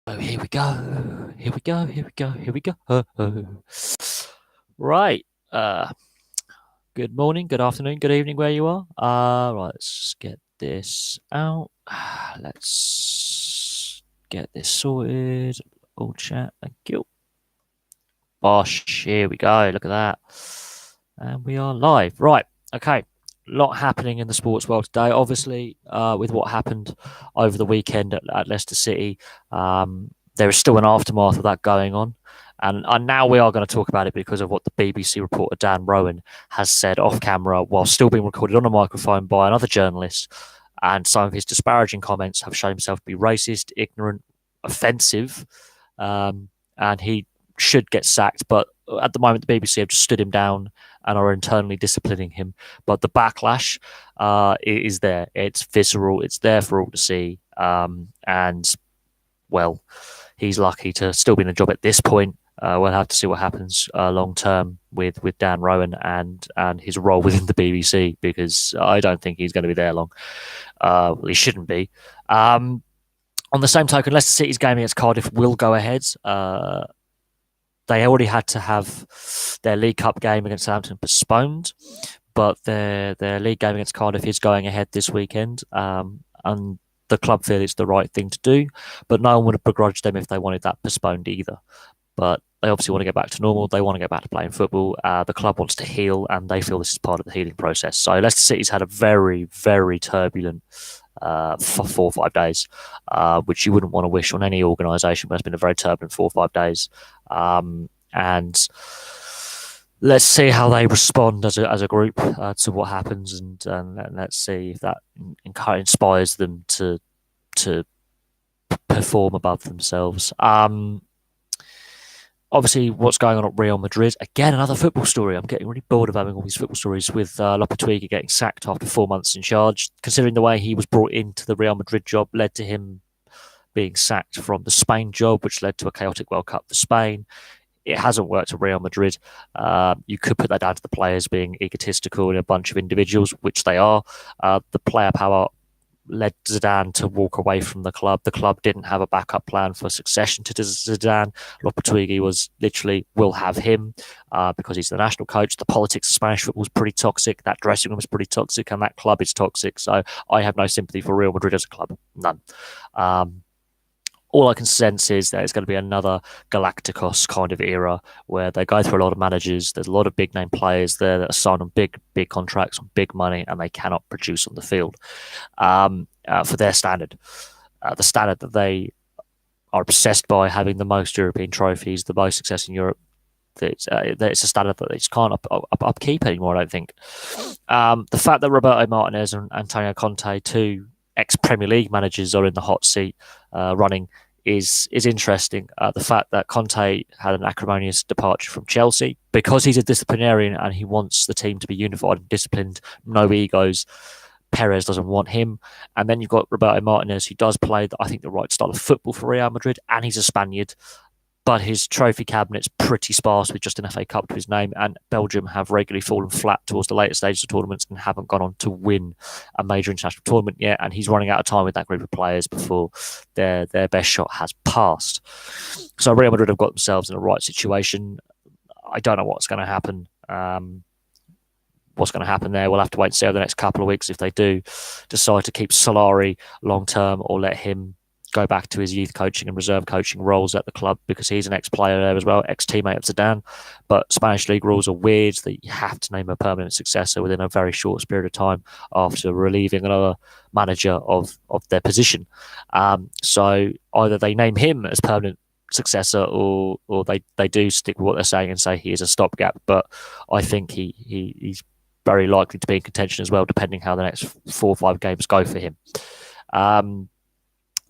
Oh, here we go. Here we go. Here we go. Here we go. Right. Uh, Good morning, good afternoon, good evening, where you are. Right. Let's get this out. Let's get this sorted. All chat. Thank you. Bosh. Here we go. Look at that. And we are live. Right. Okay. Lot happening in the sports world today. Obviously, with what happened over the weekend at Leicester City, there is still an aftermath of that going on. And now we are going to talk about it because of what the BBC reporter Dan Rowan has said off camera while still being recorded on a microphone by another journalist. And some of his disparaging comments have shown himself to be racist, ignorant, offensive. And he should get sacked. But at the moment, the BBC have just stood him down and are internally disciplining him. But the backlash is there. It's visceral. It's there for all to see. And, well, he's lucky to still be in the job at this point. We'll have to see what happens long term with Dan Rowan and his role within the BBC, because I don't think he's going to be there long. He shouldn't be. On the same token, Leicester City's game against Cardiff will go ahead. They already had to have their League Cup game against Southampton postponed, but their league game against Cardiff is going ahead this weekend. And the club feel it's the right thing to do, but no one would have begrudged them if they wanted that postponed either. But they obviously want to get back to normal. They want to get back to playing football. The club wants to heal, and they feel this is part of the healing process. So Leicester City's had a very, very turbulent for 4 or 5 days, which you wouldn't want to wish on any organisation, but it's been a very turbulent 4 or 5 days. And let's see how they respond as a group to what happens, and let's see if that inspires them to perform above themselves. Obviously, what's going on at Real Madrid? Again, another football story. I'm getting really bored of having all these football stories with Lopetegui getting sacked after 4 months in charge. Considering the way he was brought into the Real Madrid job led to him being sacked from the Spain job, which led to a chaotic World Cup for Spain. It hasn't worked at Real Madrid. You could put that down to the players being egotistical and a bunch of individuals, which they are. The player power led Zidane to walk away from the club. The club didn't have a backup plan for succession to Zidane. Lopetegui was literally, we'll have him because he's the national coach. The politics of Spanish football is pretty toxic. That dressing room is pretty toxic, and that club is toxic. So I have no sympathy for Real Madrid as a club. None. All I can sense is that it's going to be another Galacticos kind of era where they go through a lot of managers. There's a lot of big name players there that are signed on big contracts on big money, and they cannot produce on the field for their standard. The standard that they are obsessed by, having the most European trophies, the most success in Europe. It's a standard that they just can't upkeep anymore, I don't think. The fact that Roberto Martinez and Antonio Conte, two ex-Premier League managers, are in the hot seat running is interesting. The fact that Conte had an acrimonious departure from Chelsea because he's a disciplinarian and he wants the team to be unified and disciplined, no egos. Perez doesn't want him. And then you've got Roberto Martinez, who does play, I think, the right style of football for Real Madrid, and he's a Spaniard. But his trophy cabinet's pretty sparse with just an FA Cup to his name, and Belgium have regularly fallen flat towards the later stages of tournaments and haven't gone on to win a major international tournament yet, and he's running out of time with that group of players before their best shot has passed. So Real Madrid have got themselves in the right situation. I don't know what's going to happen. What's going to happen there? We'll have to wait and see over the next couple of weeks if they do decide to keep Solari long term or let him go back to his youth coaching and reserve coaching roles at the club, because he's an ex-player there as well, ex-teammate of Zidane. But Spanish league rules are weird that you have to name a permanent successor within a very short period of time after relieving another manager of their position. So either they name him as permanent successor or they do stick with what they're saying and say he is a stopgap. But I think he's very likely to be in contention as well, depending how the next 4 or 5 games go for him.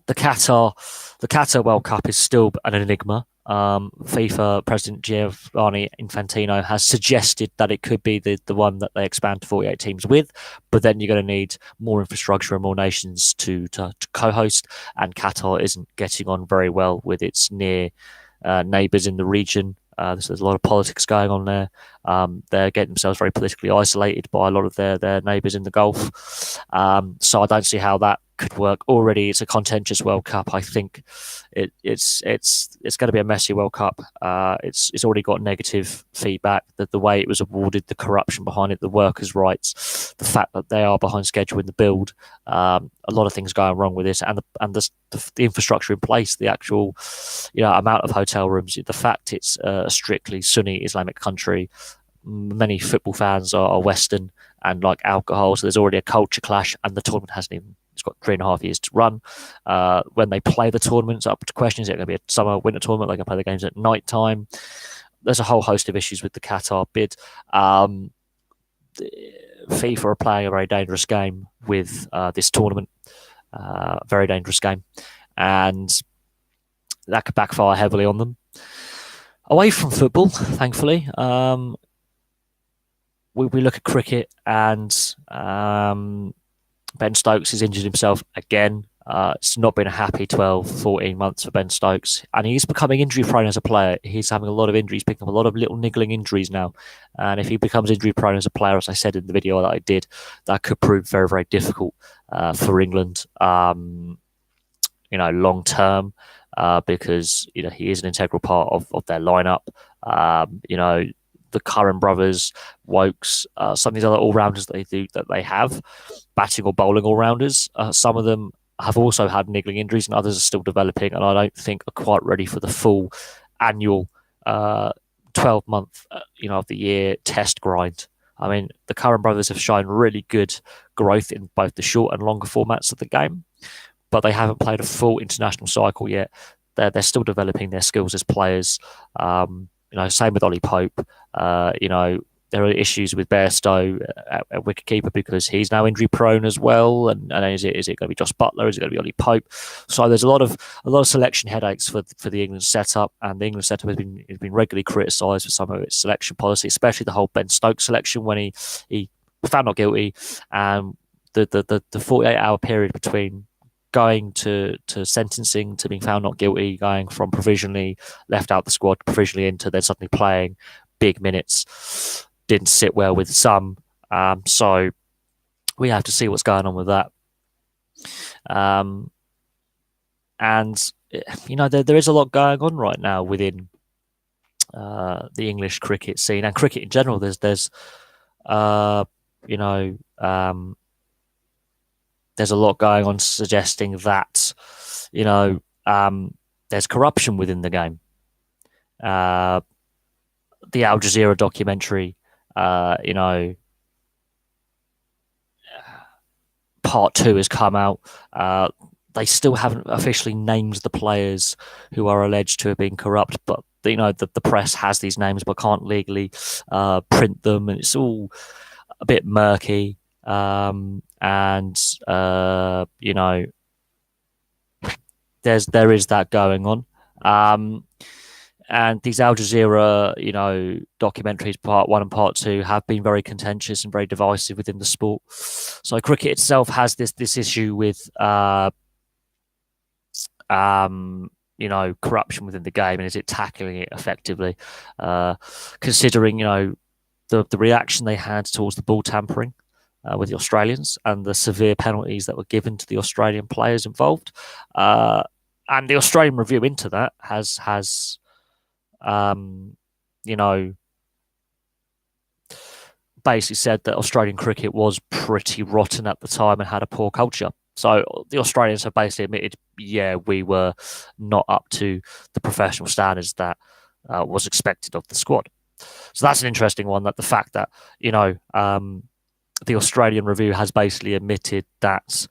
The Qatar World Cup is still an enigma. FIFA President Giovanni Infantino has suggested that it could be the one that they expand to 48 teams with, but then you're going to need more infrastructure and more nations to co-host, and Qatar isn't getting on very well with its near neighbours in the region. There's a lot of politics going on there. They're getting themselves very politically isolated by a lot of their neighbours in the Gulf. So I don't see how that could work. Already, it's a contentious World Cup. I think it's going to be a messy World Cup. It's already got negative feedback. That the way it was awarded, the corruption behind it, the workers' rights, the fact that they are behind schedule in the build. A lot of things going wrong with this, and the infrastructure in place, the actual amount of hotel rooms, the fact it's a strictly Sunni Islamic country. Many football fans are Western and like alcohol, so there's already a culture clash, and the tournament hasn't even. It's got 3.5 years to run. When they play the tournaments, up to question: is it going to be a summer, winter tournament? They can play the games at night time. There's a whole host of issues with the Qatar bid. FIFA are playing a very dangerous game with this tournament. Very dangerous game, and that could backfire heavily on them. Away from football, thankfully, we look at cricket, and Ben Stokes has injured himself again. It's not been a happy 12, 14 months for Ben Stokes, and he's becoming injury prone as a player. He's having a lot of injuries, picking up a lot of little niggling injuries now. And if he becomes injury prone as a player, as I said in the video that I did, that could prove very, very difficult for England, long term, because he is an integral part of their lineup. The Curran brothers, Wokes, some of these other all-rounders that they have, batting or bowling all-rounders. Some of them have also had niggling injuries, and others are still developing, and I don't think are quite ready for the full annual 12-month, of the year test grind. I mean, the Curran brothers have shown really good growth in both the short and longer formats of the game, but they haven't played a full international cycle yet. They're still developing their skills as players. Same with Ollie Pope. There are issues with Bairstow at wicketkeeper because he's now injury prone as well. And is it going to be Josh Buttler? Is it going to be Ollie Pope? So there's a lot of selection headaches for the England setup, and the England setup has been regularly criticised for some of its selection policy, especially the whole Ben Stokes selection when he found not guilty, and the 48-hour period between going to sentencing to being found not guilty, going from provisionally left out the squad, provisionally into then suddenly playing big minutes, didn't sit well with some. So we have to see what's going on with that. And there is a lot going on right now within the English cricket scene and cricket in general. There's a lot going on suggesting that, there's corruption within the game. The Al Jazeera documentary, part 2 has come out. They still haven't officially named the players who are alleged to have been corrupt, but the press has these names but can't legally print them, and it's all a bit murky. There is that going on. And these Al Jazeera, documentaries, part 1 and part 2, have been very contentious and very divisive within the sport. So cricket itself has this issue with, corruption within the game, and is it tackling it effectively? Considering, the reaction they had towards the ball tampering with the Australians and the severe penalties that were given to the Australian players involved, and the Australian review into that has basically said that Australian cricket was pretty rotten at the time and had a poor culture. So the Australians have basically admitted, yeah, we were not up to the professional standards that was expected of the squad. So that's an interesting one, that the fact that, the Australian review has basically admitted that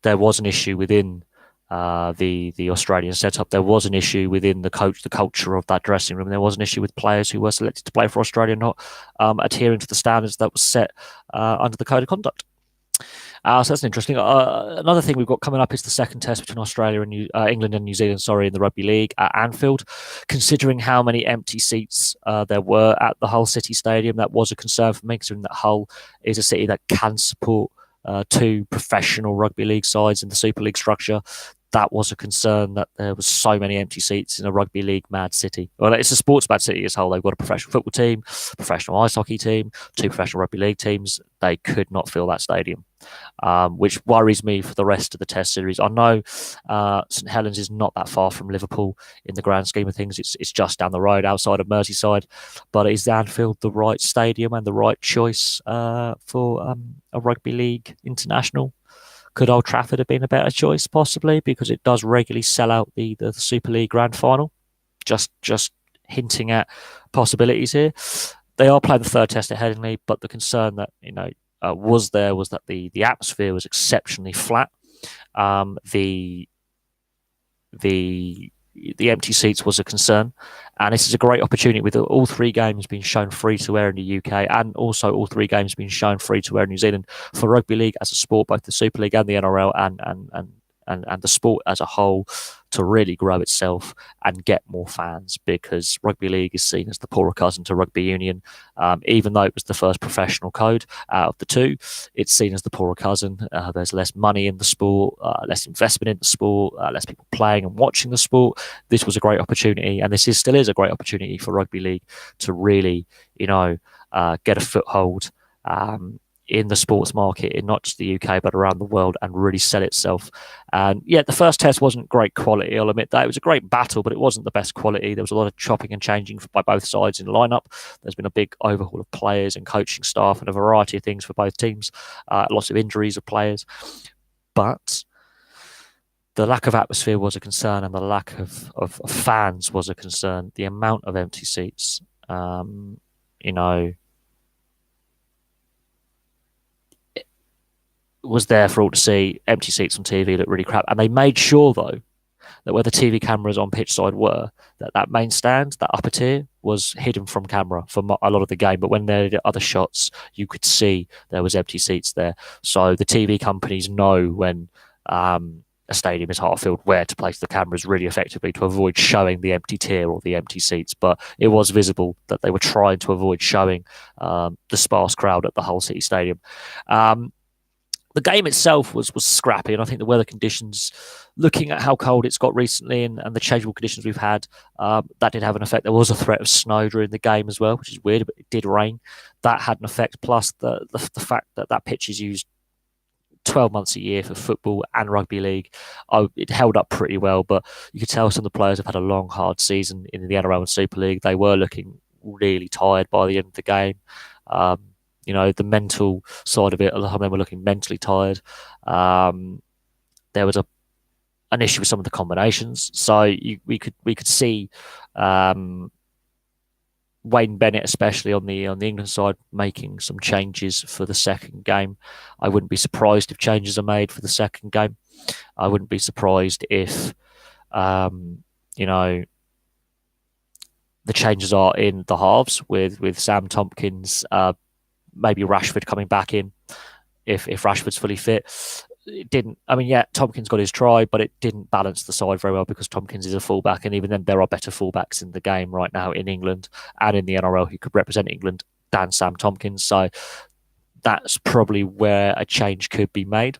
there was an issue within the Australian setup. There was an issue within the culture of that dressing room. There was an issue with players who were selected to play for Australia not adhering to the standards that was set under the code of conduct. So that's interesting. Another thing we've got coming up is the second test between Australia and England and New Zealand, in the Rugby League at Anfield. Considering how many empty seats there were at the Hull City Stadium, that was a concern for me, considering that Hull is a city that can support 2 professional rugby league sides in the Super League structure. that was a concern that there was so many empty seats in a rugby league mad city. Well, it's a sports mad city as a whole. They've got a professional football team, professional ice hockey team, two professional rugby league teams. They could not fill that stadium, which worries me for the rest of the Test series. I know St Helens is not that far from Liverpool in the grand scheme of things. It's just down the road outside of Merseyside, but is Anfield the right stadium and the right choice for a rugby league international? Could Old Trafford have been a better choice, possibly, because it does regularly sell out the Super League Grand Final? Just hinting at possibilities here. They are playing the third Test at Headingley, but the concern that was that the atmosphere was exceptionally flat. The empty seats was a concern, and this is a great opportunity with all three games being shown free to air in the UK, and also all three games being shown free to air in New Zealand for rugby league as a sport, both the Super League and the NRL, and the sport as a whole to really grow itself and get more fans, because rugby league is seen as the poorer cousin to rugby union. Even though it was the first professional code out of the two, it's seen as the poorer cousin. There's less money in the sport, less investment in the sport, less people playing and watching the sport. This was a great opportunity, and this still is a great opportunity for rugby league to really, get a foothold in the sports market in not just the UK but around the world, and really sell itself. And yeah, the first Test wasn't great quality, I'll admit that. It was a great battle, but it wasn't the best quality. There was a lot of chopping and changing by both sides in the lineup. There's been a big overhaul of players and coaching staff and a variety of things for both teams. Lots of injuries of players, but the lack of atmosphere was a concern, and the lack of fans was a concern. The amount of empty seats, was there for all to see. Empty seats on TV look really crap, and they made sure though that where the TV cameras on pitch side were, that main stand, that upper tier, was hidden from camera for a lot of the game. But when there were other shots, you could see there was empty seats there. So the TV companies know when a stadium is half filled where to place the cameras really effectively to avoid showing the empty tier or the empty seats. But it was visible that they were trying to avoid showing the sparse crowd at the Hull City Stadium. The game itself was scrappy, and I think the weather conditions, looking at how cold it's got recently and the changeable conditions we've had, that did have an effect. There was a threat of snow during the game as well, which is weird, but it did rain. That had an effect, plus the fact that pitch is used 12 months a year for football and rugby league. It held up pretty well, but you could tell some of the players have had a long, hard season in the NRL and Super League. They were looking really tired by the end of the game. The mental side of it, a lot of them were looking mentally tired. There was an issue with some of the combinations, so we could see Wayne Bennett, especially on the England side, making some changes for the second game. I wouldn't be surprised if changes are made for the second game. I wouldn't be surprised if the changes are in the halves with Sam Tompkins. Maybe Rashford coming back in if Rashford's fully fit. It didn't. Tompkins got his try, but it didn't balance the side very well because Tompkins is a fullback, and even then, there are better fullbacks in the game right now in England and in the NRL who could represent England than Sam Tompkins. So that's probably where a change could be made.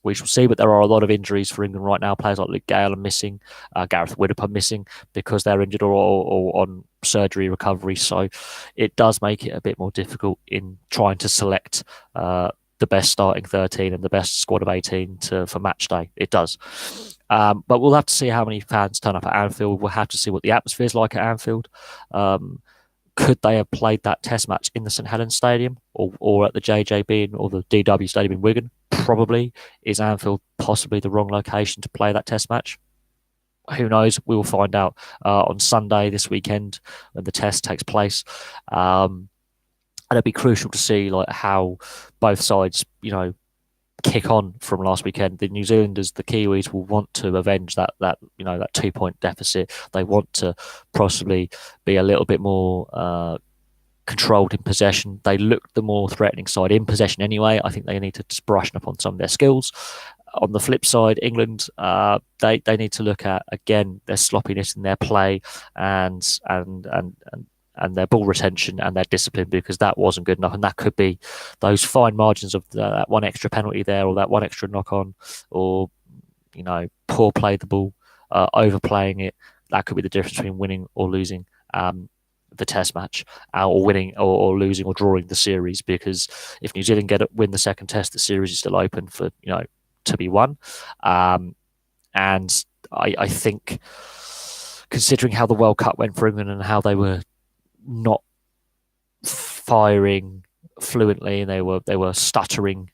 We shall see, but there are a lot of injuries for England right now. Players like Luke Gale are missing, Gareth Widdop are missing because they're injured or on surgery recovery. So it does make it a bit more difficult in trying to select the best starting 13 and the best squad of 18 for match day. It does. But we'll have to see how many fans turn up at Anfield. We'll have to see what the atmosphere is like at Anfield. Could they have played that Test match in the St Helens Stadium or at the JJB or the DW Stadium in Wigan? Probably. Is Anfield possibly the wrong location to play that Test match? Who knows? We will find out on Sunday this weekend when the Test takes place. And it'll be crucial to see how both sides, kick on from last weekend. The New Zealanders, the Kiwis, will want to avenge that 2-point deficit. They want to possibly be a little bit more controlled in possession. They look the more threatening side in possession anyway. I think they need to just brush up on some of their skills. On the flip side, England, they need to look at again their sloppiness in their play and their ball retention and their discipline, because that wasn't good enough, and that could be those fine margins of that one extra penalty there or that one extra knock on, or poor play the ball, overplaying it. That could be the difference between winning or losing the test match, or winning or losing or drawing the series. Because if New Zealand win the second test, the series is still open for to be won. And I think, considering how the World Cup went for England and how they were not firing fluently and they were stuttering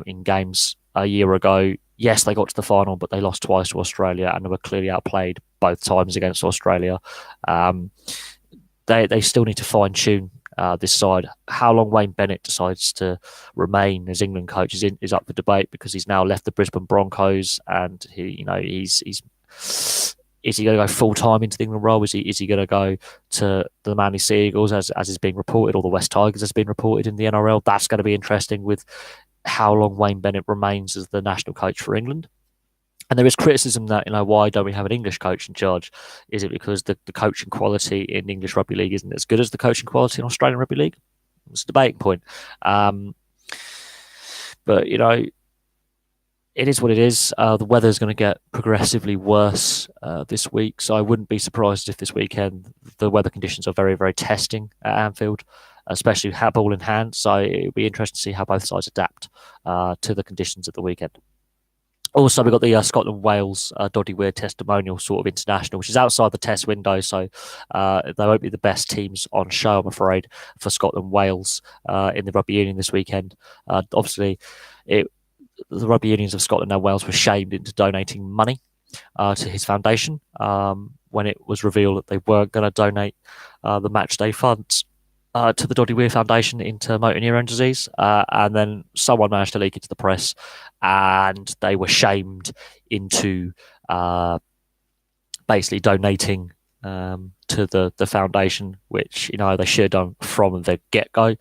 in games a year ago. Yes, they got to the final, but they lost twice to Australia and they were clearly outplayed both times against Australia. They still need to fine tune this side. How long Wayne Bennett decides to remain as England coach is up for debate, because he's now left the Brisbane Broncos, and he's is he going to go full time into the England role? Is he going to go to the Manly Sea Eagles as is being reported, or the West Tigers as being reported in the NRL? That's going to be interesting with how long Wayne Bennett remains as the national coach for England. And there is criticism that, why don't we have an English coach in charge? Is it because the coaching quality in English rugby league isn't as good as the coaching quality in Australian rugby league? It's a debating point. But, it is what it is. The weather is going to get progressively worse this week, so I wouldn't be surprised if this weekend the weather conditions are very, very testing at Anfield, especially ball in hand. So it'll be interesting to see how both sides adapt to the conditions at the weekend. Also, we've got the Scotland-Wales Doddy Weir testimonial sort of international, which is outside the test window, so they won't be the best teams on show, I'm afraid, for Scotland-Wales in the Rugby Union this weekend. Obviously, the Rugby Unions of Scotland and Wales were shamed into donating money to his foundation when it was revealed that they weren't going to donate the match day funds to the Doddy Weir Foundation into motor neurone disease. And then someone managed to leak it to the press, and they were shamed into basically donating to the foundation, which they should have done from the get-go.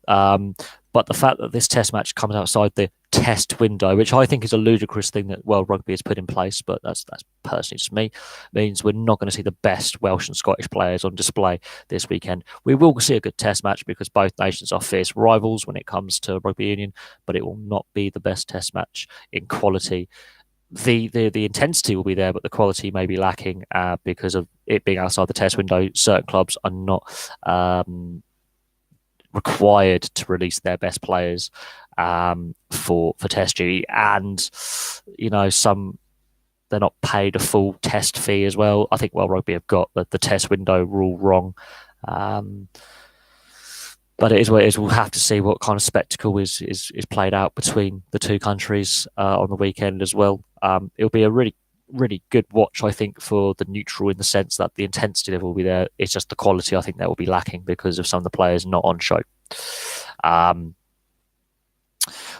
But the fact that this test match comes outside the test window, which I think is a ludicrous thing that World Rugby has put in place, but that's personally just me, means we're not going to see the best Welsh and Scottish players on display this weekend. We will see a good test match because both nations are fierce rivals when it comes to rugby union, but it will not be the best test match in quality. The intensity will be there, but the quality may be lacking because of it being outside the test window. Certain clubs are not required to release their best players for test duty, and some they're not paid a full test fee as well. I think World Rugby have got the test window rule wrong, but it is what it is. We'll have to see what kind of spectacle is played out between the two countries on the weekend as well. It'll be a really good watch, I think, for the neutral, in the sense that the intensity level will be there. It's just the quality, I think, that will be lacking because of some of the players not on show.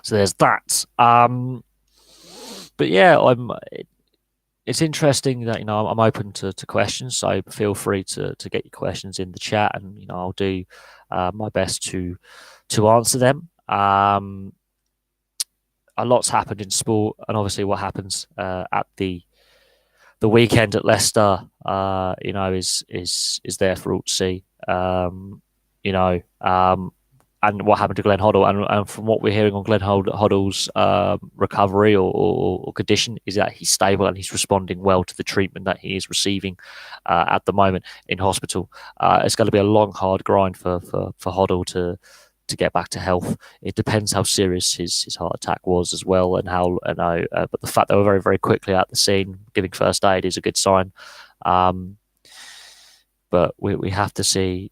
So there's that. But yeah, it's interesting that I'm open to questions, so feel free to get your questions in the chat, and I'll do my best to answer them. A lot's happened in sport, and obviously what happens at the weekend at Leicester, is there for all to see. And what happened to Glenn Hoddle, and from what we're hearing on Glenn Hoddle's recovery or condition, is that he's stable and he's responding well to the treatment that he is receiving at the moment in hospital. It's going to be a long, hard grind for Hoddle to get back to health. It depends how serious his heart attack was as well, and but the fact they were very, very quickly at the scene giving first aid is a good sign. But we have to see,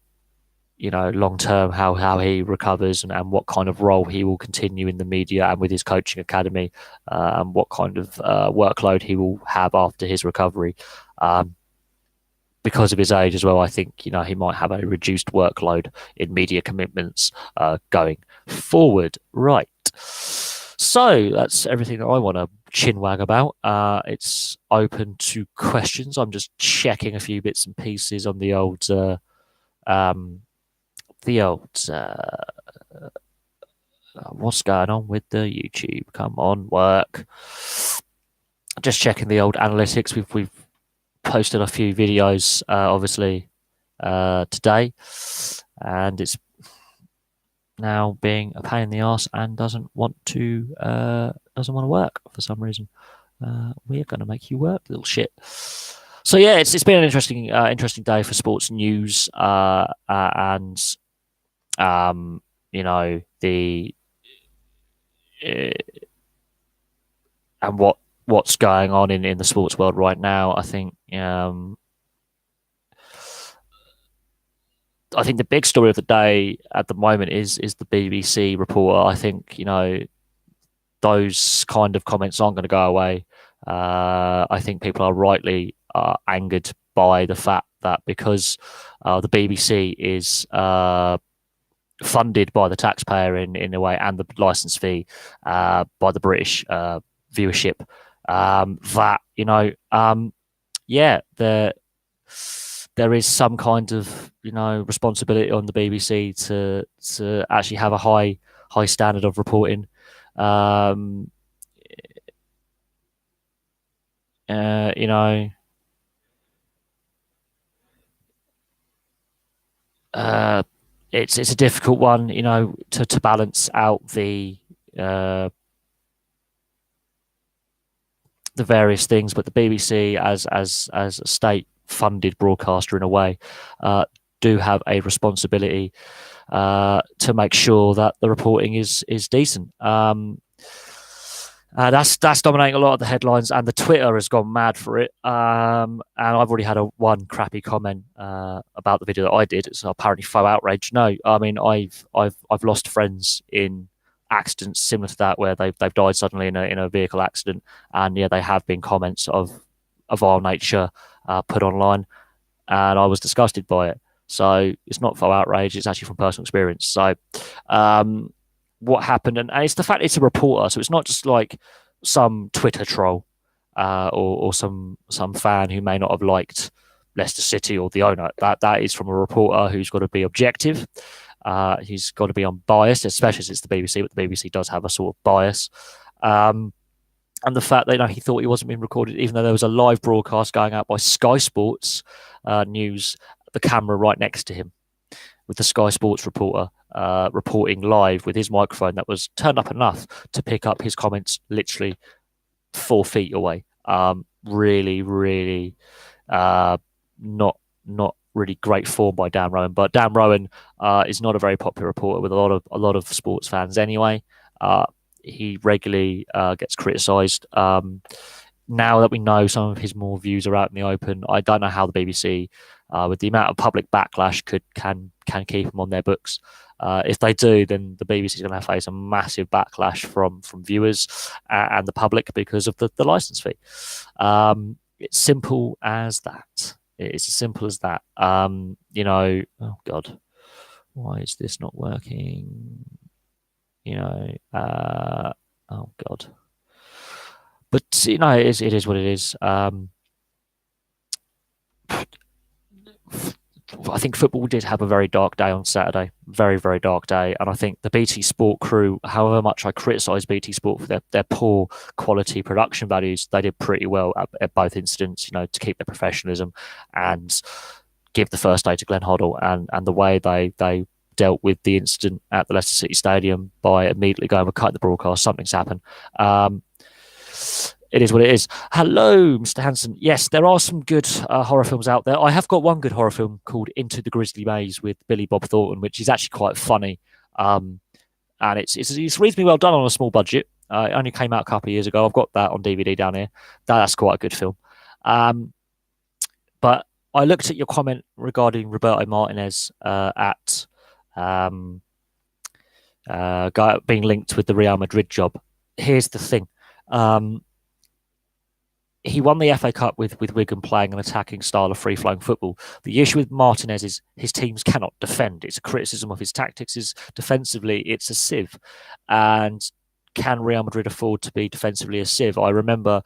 long term how he recovers and what kind of role he will continue in the media and with his coaching academy, and what kind of workload he will have after his recovery. Because of his age as well, I think he might have a reduced workload in media commitments going forward. Right. So that's everything that I want to chinwag about. It's open to questions. I'm just checking a few bits and pieces on the old what's going on with the YouTube? Come on, work. Just checking the old analytics. We've posted a few videos, obviously, today, and it's now being a pain in the ass and doesn't want to work for some reason. we're going to make you work, little shit. So yeah, it's been an interesting day for sports news, and you know the uh, and what's going on in the sports world right now. I think the big story of the day at the moment is the BBC reporter. I think those kind of comments aren't going to go away. I think people are rightly angered by the fact that because the BBC is funded by the taxpayer in a way, and the license fee by the British viewership, that yeah, there is some kind of responsibility on the BBC to actually have a high standard of reporting. Um, you know, uh, it's a difficult one, to balance out uh, the various things, but the BBC as a state funded broadcaster in a way do have a responsibility to make sure that the reporting is decent. That's dominating a lot of the headlines, and the Twitter has gone mad for it. And I've already had one crappy comment about the video that I did. It's apparently faux outrage. No, I mean I've lost friends in accidents similar to that where they've died suddenly in a vehicle accident, and yeah, they have been comments of a vile nature put online, and I was disgusted by it. So it's not faux outrage; it's actually from personal experience. So what happened, and it's the fact it's a reporter, so it's not just like some Twitter troll or some fan who may not have liked Leicester City or the owner. That is from a reporter who's got to be objective. He's got to be unbiased, especially as it's the BBC, but the BBC does have a sort of bias. And the fact that he thought he wasn't being recorded, even though there was a live broadcast going out by Sky Sports News, the camera right next to him, with the Sky Sports reporter reporting live with his microphone that was turned up enough to pick up his comments literally 4 feet away. Really, really not really great form by Dan Rowan. But Dan Rowan is not a very popular reporter with a lot of sports fans anyway. He regularly gets criticised. Now that we know some of his more views are out in the open, I don't know how the BBC, with the amount of public backlash, can keep him on their books. If they do, then the BBC is going to face a massive backlash from viewers and the public because of the license fee. It's simple as that. It's as simple as that. Oh God, why is this not working? Oh God. But it is what it is. I think football did have a very dark day on Saturday, very, very dark day. And I think the BT Sport crew, however much I criticise BT Sport for their poor quality production values, they did pretty well at both incidents, to keep their professionalism and give the first day to Glenn Hoddle, and the way they dealt with the incident at the Leicester City Stadium by immediately going, we'll cut the broadcast, something's happened. It is what it is. Hello, Mr. Hanson. Yes, there are some good horror films out there. I have got one good horror film called Into the Grisly Maze with Billy Bob Thornton, which is actually quite funny. And it's reasonably well done on a small budget. It only came out a couple of years ago. I've got that on DVD down here. That's quite a good film. But I looked at your comment regarding Roberto Martinez being linked with the Real Madrid job. Here's the thing. He won the FA Cup with Wigan playing an attacking style of free-flowing football. The issue with Martinez is his teams cannot defend. It's a criticism of his tactics. Defensively, it's a sieve. And can Real Madrid afford to be defensively a sieve? I remember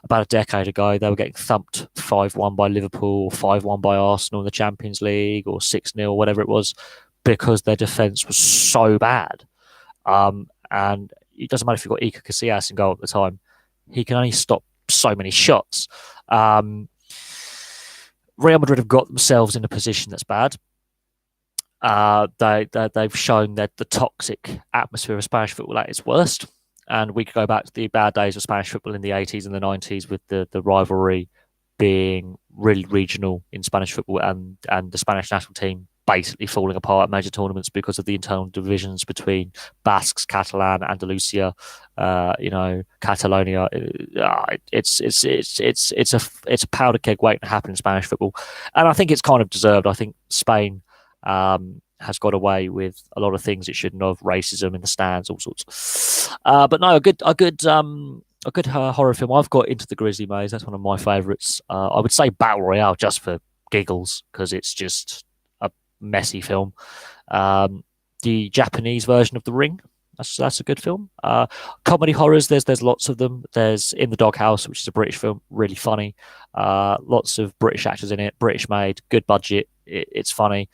about a decade ago, they were getting thumped 5-1 by Liverpool, 5-1 by Arsenal in the Champions League, or 6-0, whatever it was, because their defence was so bad. And it doesn't matter if you've got Iker Casillas in goal at the time. He can only stop so many shots. Real Madrid have got themselves in a position that's bad. They've shown that the toxic atmosphere of Spanish football at its worst. and we could go back to the bad days of Spanish football in the 80s and the 90s with the rivalry being really regional in Spanish football and the Spanish national team basically falling apart at major tournaments because of the internal divisions between Basques, Catalan, Andalusia, Catalonia. It's a powder keg waiting to happen in Spanish football, and I think it's kind of deserved. I think Spain has got away with a lot of things it shouldn't have, racism in the stands, all sorts. But no, a good horror film. I've got Into the Grizzly Maze. That's one of my favourites. I would say Battle Royale just for giggles because it's just a messy film. The Japanese version of The Ring. That's a good film. Comedy horrors. There's lots of them. There's In the Doghouse, which is a British film, really funny. Lots of British actors in it. British made, good budget. It's funny.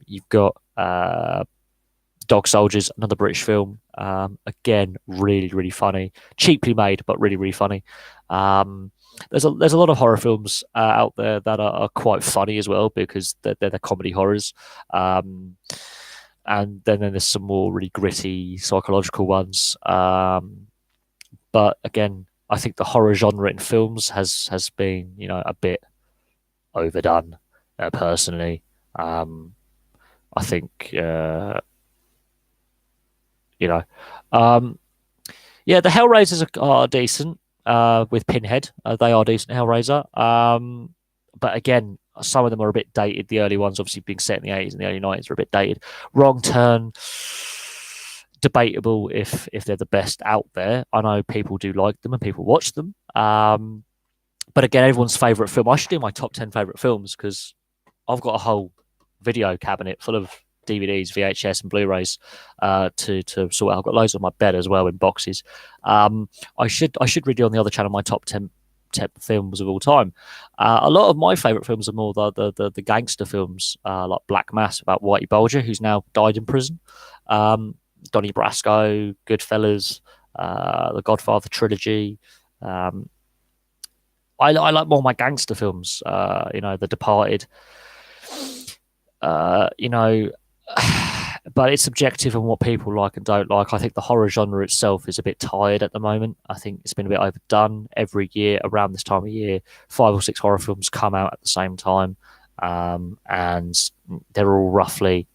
You've got Dog Soldiers, another British film. Again, really, really funny. Cheaply made, but really, really funny. There's a lot of horror films out there that are quite funny as well because they're comedy horrors. And then there's some more really gritty psychological ones. But again, I think the horror genre in films has been a bit overdone. Personally, I think you know. Yeah, the Hellraisers are decent with Pinhead. They are decent, Hellraiser. But again, some of them are a bit dated. The early ones, obviously being set in the 80s and the early 90s, are a bit dated. Wrong Turn, debatable if they're the best out there. I know people do like them and people watch them. But again, everyone's favourite film. I should do my top 10 favourite films because I've got a whole video cabinet full of DVDs, VHS, and Blu-rays to sort out. I've got loads on my bed as well in boxes. I should read you on the other channel my top 10 films of all time. A lot of my favourite films are more the gangster films, like Black Mass about Whitey Bulger, who's now died in prison. Donnie Brasco, Goodfellas, the Godfather trilogy. I like more my gangster films. The Departed. But it's subjective on what people like and don't like. I think the horror genre itself is a bit tired at the moment. I think it's been a bit overdone. Every year around this time of year, 5 or 6 horror films come out at the same time, and they're all roughly.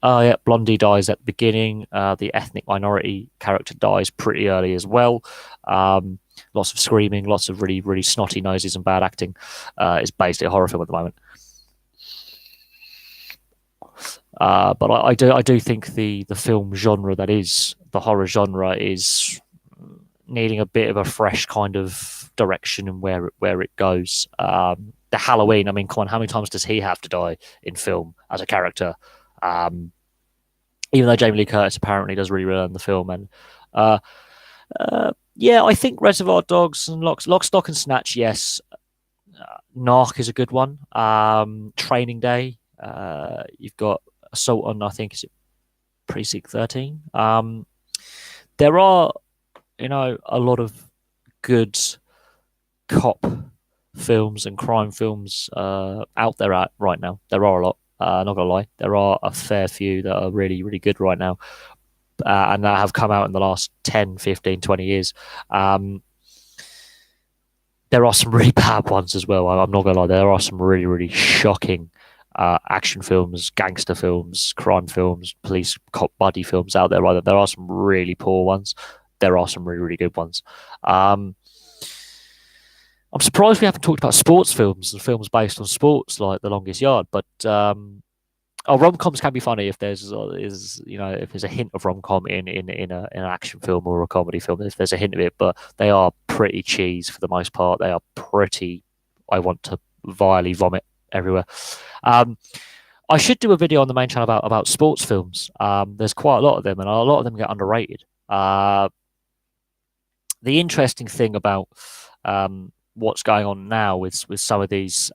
Oh yeah, Blondie dies at the beginning. The ethnic minority character dies pretty early as well. Lots of screaming, lots of really, really snotty noses and bad acting. It's basically a horror film at the moment. But I do think the film genre that is the horror genre is needing a bit of a fresh kind of direction and where it goes. The Halloween, I mean, come on, how many times does he have to die in film as a character? Even though Jamie Lee Curtis apparently does really well in the film, and yeah, I think Reservoir Dogs and Lock, Stock and Snatch, yes. Narc is a good one. Training Day. You've got Assault on, I think, is it Precinct 13. There are, a lot of good cop films and crime films out there right now. There are a lot. Not gonna lie, there are a fair few that are really, really good right now, and that have come out in the last 10, 15, 20 years. There are some really bad ones as well. I'm not gonna lie, there are some really, really shocking action films, gangster films, crime films, police cop buddy films out there. Right, there are some really poor ones. There are some really, really good ones. I'm surprised we haven't talked about sports films and films based on sports like The Longest Yard. But rom-coms can be funny if there's a hint of rom-com in an action film or a comedy film. If there's a hint of it, but they are pretty cheese for the most part. They are pretty. I want to vilely vomit everywhere. I should do a video on the main channel about sports films. There's quite a lot of them, and a lot of them get underrated. The interesting thing about what's going on now with some of these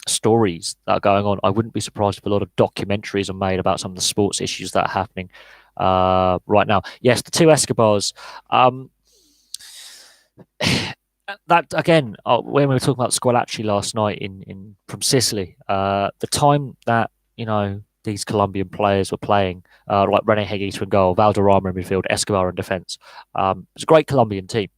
stories that are going on, I wouldn't be surprised if a lot of documentaries are made about some of the sports issues that are happening right now. Yes, the two Escobars. That again, when we were talking about Squalacci last night in from Sicily, the time that these Colombian players were playing, like Rene Higuita in goal, Valderrama in midfield, Escobar in defence. It was a great Colombian team.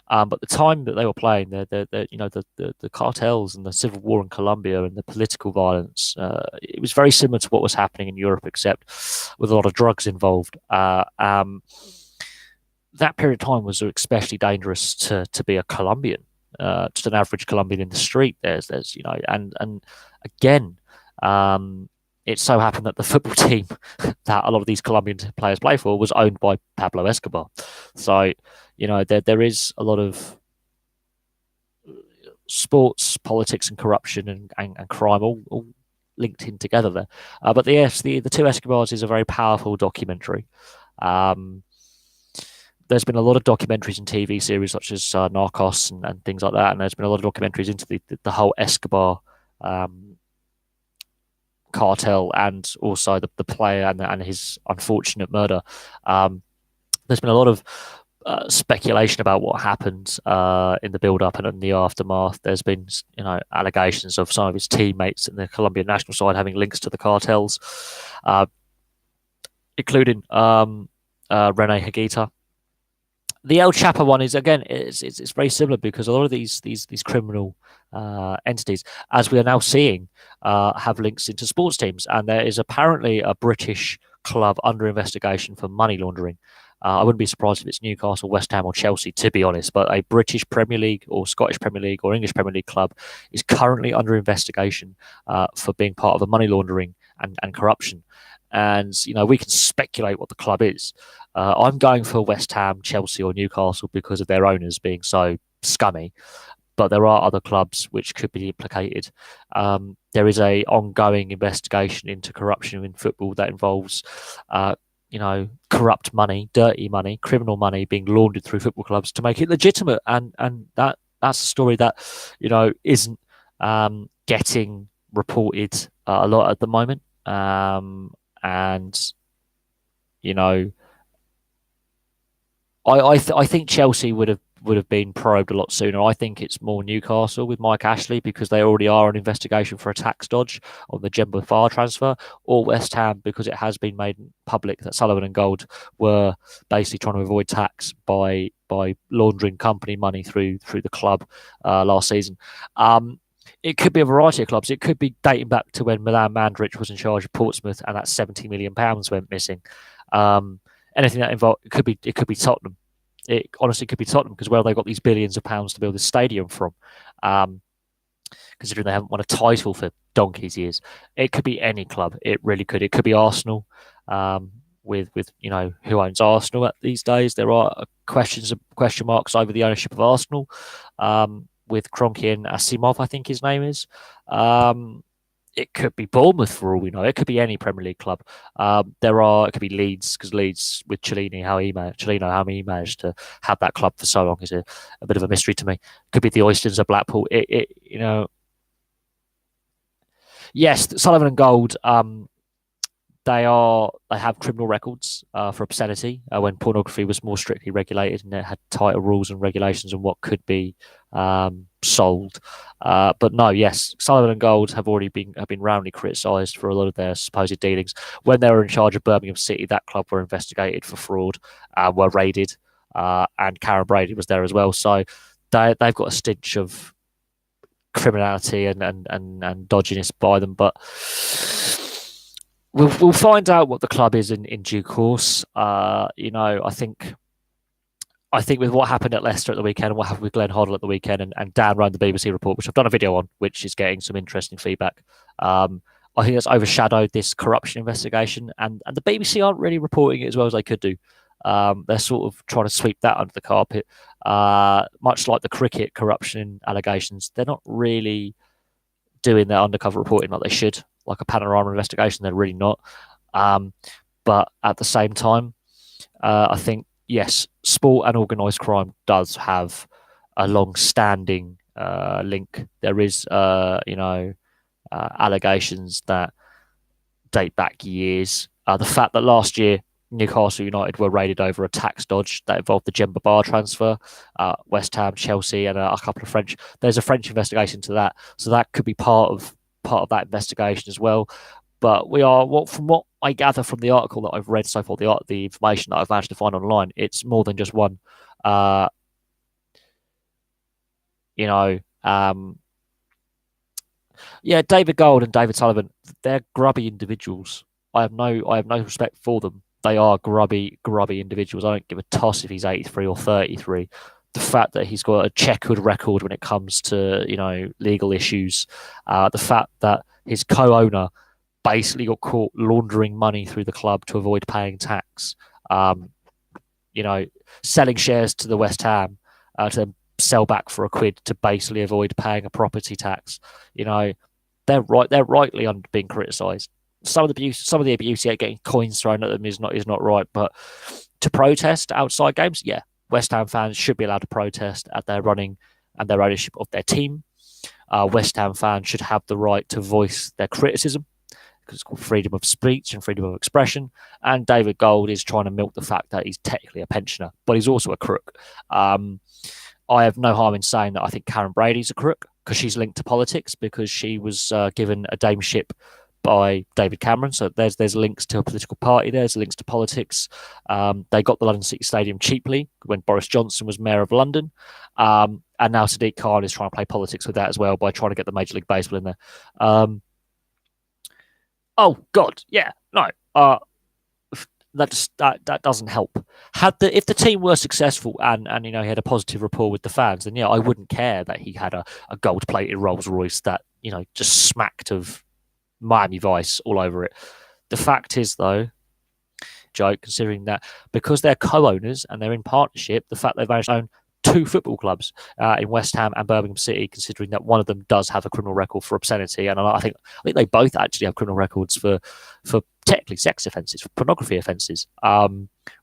But the time that they were playing, the cartels and the civil war in Colombia and the political violence, it was very similar to what was happening in Europe, except with a lot of drugs involved. That period of time was especially dangerous to be a Colombian, just an average Colombian in the street. There's and again, it so happened that the football team that a lot of these Colombian players play for was owned by Pablo Escobar. So, there is a lot of sports, politics, and corruption and crime all linked in together there. But the two Escobars is a very powerful documentary. There's been a lot of documentaries and TV series such as Narcos and things like that, and there's been a lot of documentaries into the whole Escobar cartel and also the player and his unfortunate murder. There's been a lot of speculation about what happened in the build-up and in the aftermath. There's been, allegations of some of his teammates in the Colombian national side having links to the cartels, including Rene Higuita. The El Chapo one is again, it's very similar because a lot of these criminal entities, as we are now seeing, have links into sports teams, and there is apparently a British club under investigation for money laundering. I wouldn't be surprised if it's Newcastle, West Ham, or Chelsea, to be honest. But a British Premier League or Scottish Premier League or English Premier League club is currently under investigation for being part of a money laundering and corruption. And we can speculate what the club is. I'm going for West Ham, Chelsea, or Newcastle because of their owners being so scummy. But there are other clubs which could be implicated. There is a ongoing investigation into corruption in football that involves, corrupt money, dirty money, criminal money being laundered through football clubs to make it legitimate. And that's a story that isn't getting reported a lot at the moment. I think Chelsea would have been probed a lot sooner. I think it's more Newcastle with Mike Ashley because they already are on investigation for a tax dodge on the Jemba Far transfer, or West Ham because it has been made public that Sullivan and Gold were basically trying to avoid tax by laundering company money through the club last season. It could be a variety of clubs. It could be dating back to when Milan Mandaric was in charge of Portsmouth and that £70 million went missing. Anything that involved it could be Tottenham. It honestly could be Tottenham because where they got these billions of pounds to build this stadium from, considering they haven't won a title for donkey's years. It could be any club. It really could. It could be Arsenal. With who owns Arsenal these days. There are question marks over the ownership of Arsenal. With Kroenke and Asimov, I think his name is. It could be Bournemouth for all we know. It could be any Premier League club. It could be Leeds because Leeds with Cellino, how he managed to have that club for so long is a bit of a mystery to me. It could be the Oysters of Blackpool. Yes, Sullivan and Gold. They have criminal records for obscenity when pornography was more strictly regulated and it had tighter rules and regulations on what could be sold. But no, yes, Sullivan and Gold have been roundly criticised for a lot of their supposed dealings. When they were in charge of Birmingham City, that club were investigated for fraud, were raided, and Karen Brady was there as well. So they've got a stench of criminality and dodginess by them, but. We'll find out what the club is in due course. I think with what happened at Leicester at the weekend and what happened with Glenn Hoddle at the weekend and Dan ran the BBC report, which I've done a video on, which is getting some interesting feedback. I think that's overshadowed this corruption investigation, and the BBC aren't really reporting it as well as they could do. They're sort of trying to sweep that under the carpet, much like the cricket corruption allegations. They're not really doing their undercover reporting like they should. Like a panorama investigation, they're really not. But at the same time, I think, yes, sport and organised crime does have a long-standing link. There is, allegations that date back years. The fact that last year Newcastle United were raided over a tax dodge that involved the Jemba Bar transfer, West Ham, Chelsea, and a couple of French. There's a French investigation to that, so that could be part of that investigation as well. But we are from what I gather from the article that I've read so far, the information that I've managed to find online, it's more than just one. Uh, you know, yeah, David Gold and David Sullivan, they're grubby individuals. I have no respect for them. They are grubby individuals. I don't give a toss if he's 83 or 33. The fact that he's got a checkered record when it comes to legal issues, the fact that his co-owner basically got caught laundering money through the club to avoid paying tax. Um, you know, selling shares to the West Ham to sell back for a quid to basically avoid paying a property tax. You know, they're rightly being criticised. Some of the abuse, yeah, getting coins thrown at them is not right. But to protest outside games, yeah, West Ham fans should be allowed to protest at their running and their ownership of their team. West Ham fans should have the right to voice their criticism because it's called freedom of speech and freedom of expression. And David Gold is trying to milk the fact that he's technically a pensioner, but he's also a crook. I have no harm in saying that I think Karen Brady's a crook because she's linked to politics because she was given a dameship by David Cameron. So there's links to a political party. There's links to politics. They got the London City Stadium cheaply when Boris Johnson was mayor of London. And now Sadiq Khan is trying to play politics with that as well by trying to get the Major League Baseball in there. Oh God, yeah, no, that doesn't help. If the team were successful and he had a positive rapport with the fans, then yeah, I wouldn't care that he had a gold plated Rolls Royce that just smacked of Miami Vice all over it. The fact is, though, Joe, considering that because they're co-owners and they're in partnership, the fact they've managed to own two football clubs in West Ham and Birmingham City, considering that one of them does have a criminal record for obscenity, and I think they both actually have criminal records for technically sex offences, for pornography offences,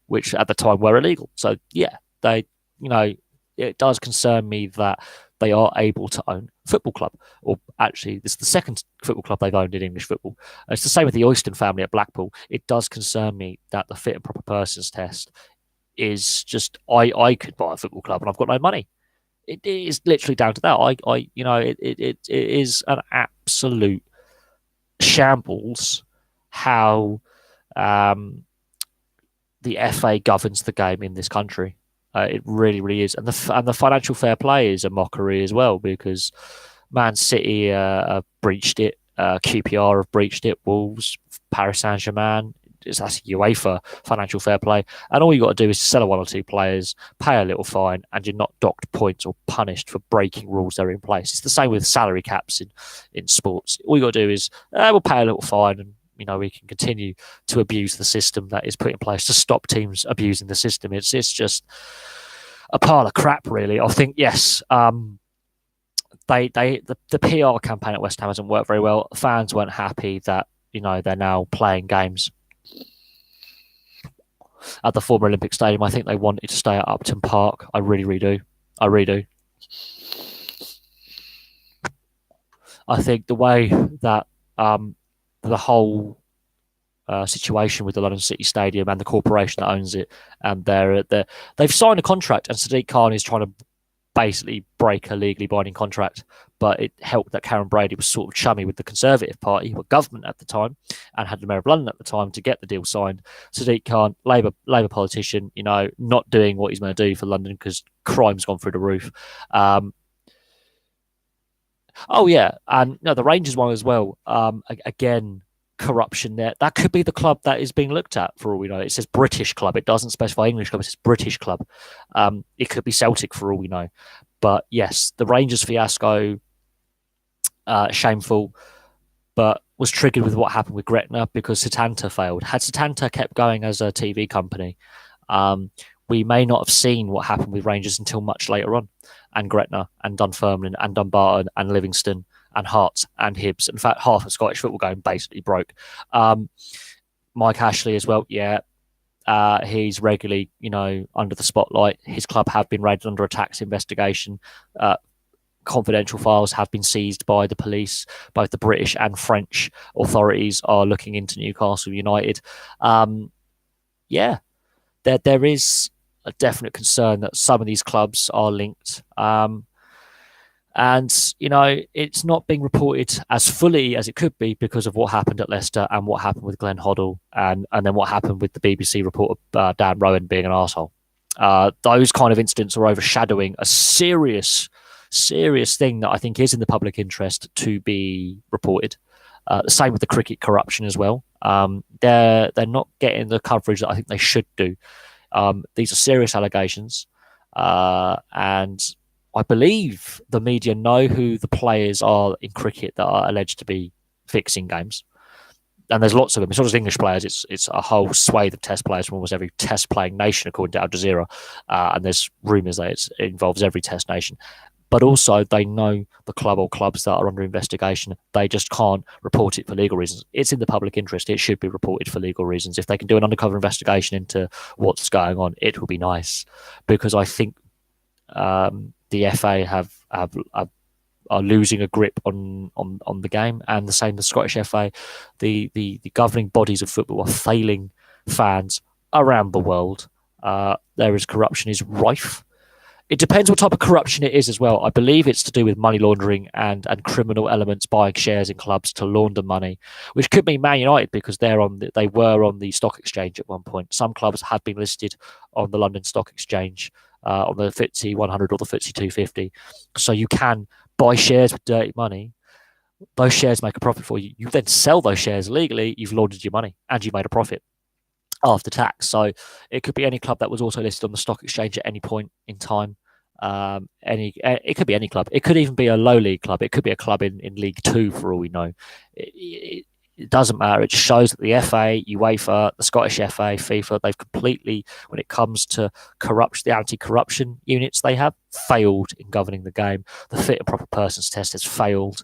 which at the time were illegal. So yeah, it does concern me that they are able to own a football club, or actually, this is the second football club they've owned in English football. It's the same with the Oyston family at Blackpool. It does concern me that the fit and proper persons test is just I could buy a football club and I've got no money. It is literally down to that. It is an absolute shambles how the FA governs the game in this country. It really, really is, and the financial fair play is a mockery as well because Man City have breached it, QPR have breached it, Wolves, Paris Saint-Germain. That's UEFA financial fair play, and all you got to do is sell one or two players, pay a little fine, and you're not docked points or punished for breaking rules that are in place. It's the same with salary caps in sports. All you got to do is we'll pay a little fine, and we can continue to abuse the system that is put in place to stop teams abusing the system. It's just a pile of crap, really. I think yes. The PR campaign at West Ham hasn't worked very well. Fans weren't happy that they're now playing games at the former Olympic Stadium. I think they wanted to stay at Upton Park. I really, really do. I really do. I think the way that the whole situation with the London City Stadium and the corporation that owns it, and they've signed a contract, and Sadiq Khan is trying to basically break a legally binding contract, but it helped that Karen Brady was sort of chummy with the Conservative Party, who were government at the time, and had the Mayor of London at the time to get the deal signed. Sadiq Khan, Labour politician, not doing what he's going to do for London because crime's gone through the roof. Oh yeah, and the Rangers one as well. Again, corruption there. That could be the club that is being looked at for all we know. It says British club. It doesn't specify English club. It says British club. It could be Celtic for all we know. But yes, the Rangers fiasco, shameful, but was triggered with what happened with Gretna because Setanta failed. Had Setanta kept going as a TV company, we may not have seen what happened with Rangers until much later on, and Gretna and Dunfermline and Dumbarton and Livingston and Hearts and Hibs. In fact, half of Scottish football game basically broke. Mike Ashley as well, yeah. He's regularly, under the spotlight. His club have been raided under a tax investigation. Confidential files have been seized by the police. Both the British and French authorities are looking into Newcastle United. Yeah, there is a definite concern that some of these clubs are linked. And, it's not being reported as fully as it could be because of what happened at Leicester and what happened with Glenn Hoddle and then what happened with the BBC report of Dan Rowan being an arsehole. Those kind of incidents are overshadowing a serious thing that I think is in the public interest to be reported. The same with the cricket corruption as well. They're not getting the coverage that I think they should do. These are serious allegations, and I believe the media know who the players are in cricket that are alleged to be fixing games. And there's lots of them. It's not just English players. It's a whole swathe of Test players from almost every Test playing nation, according to Al Jazeera. And there's rumours that it involves every Test nation. But also, they know the club or clubs that are under investigation. They just can't report it for legal reasons. It's in the public interest. It should be reported for legal reasons. If they can do an undercover investigation into what's going on, it will be nice. Because I think the FA are losing a grip on the game, and the same the Scottish FA, the governing bodies of football are failing fans around the world. There is corruption is rife. It depends what type of corruption it is as well. I believe it's to do with money laundering and criminal elements buying shares in clubs to launder money, which could be Man United because they were on the stock exchange at one point. Some clubs have been listed on the London Stock Exchange, on the FTSE 100 or the FTSE 250. So you can buy shares with dirty money. Those shares make a profit for you. You then sell those shares legally. You've laundered your money and you made a profit after tax. So it could be any club that was also listed on the stock exchange at any point in time. It could be any club. It could even be a low league club. It could be a club in League Two for all we know. It doesn't matter. It just shows that the FA, UEFA, the Scottish FA, FIFA, they've completely, when it comes to the anti-corruption units they have, failed in governing the game. The fit and proper persons test has failed.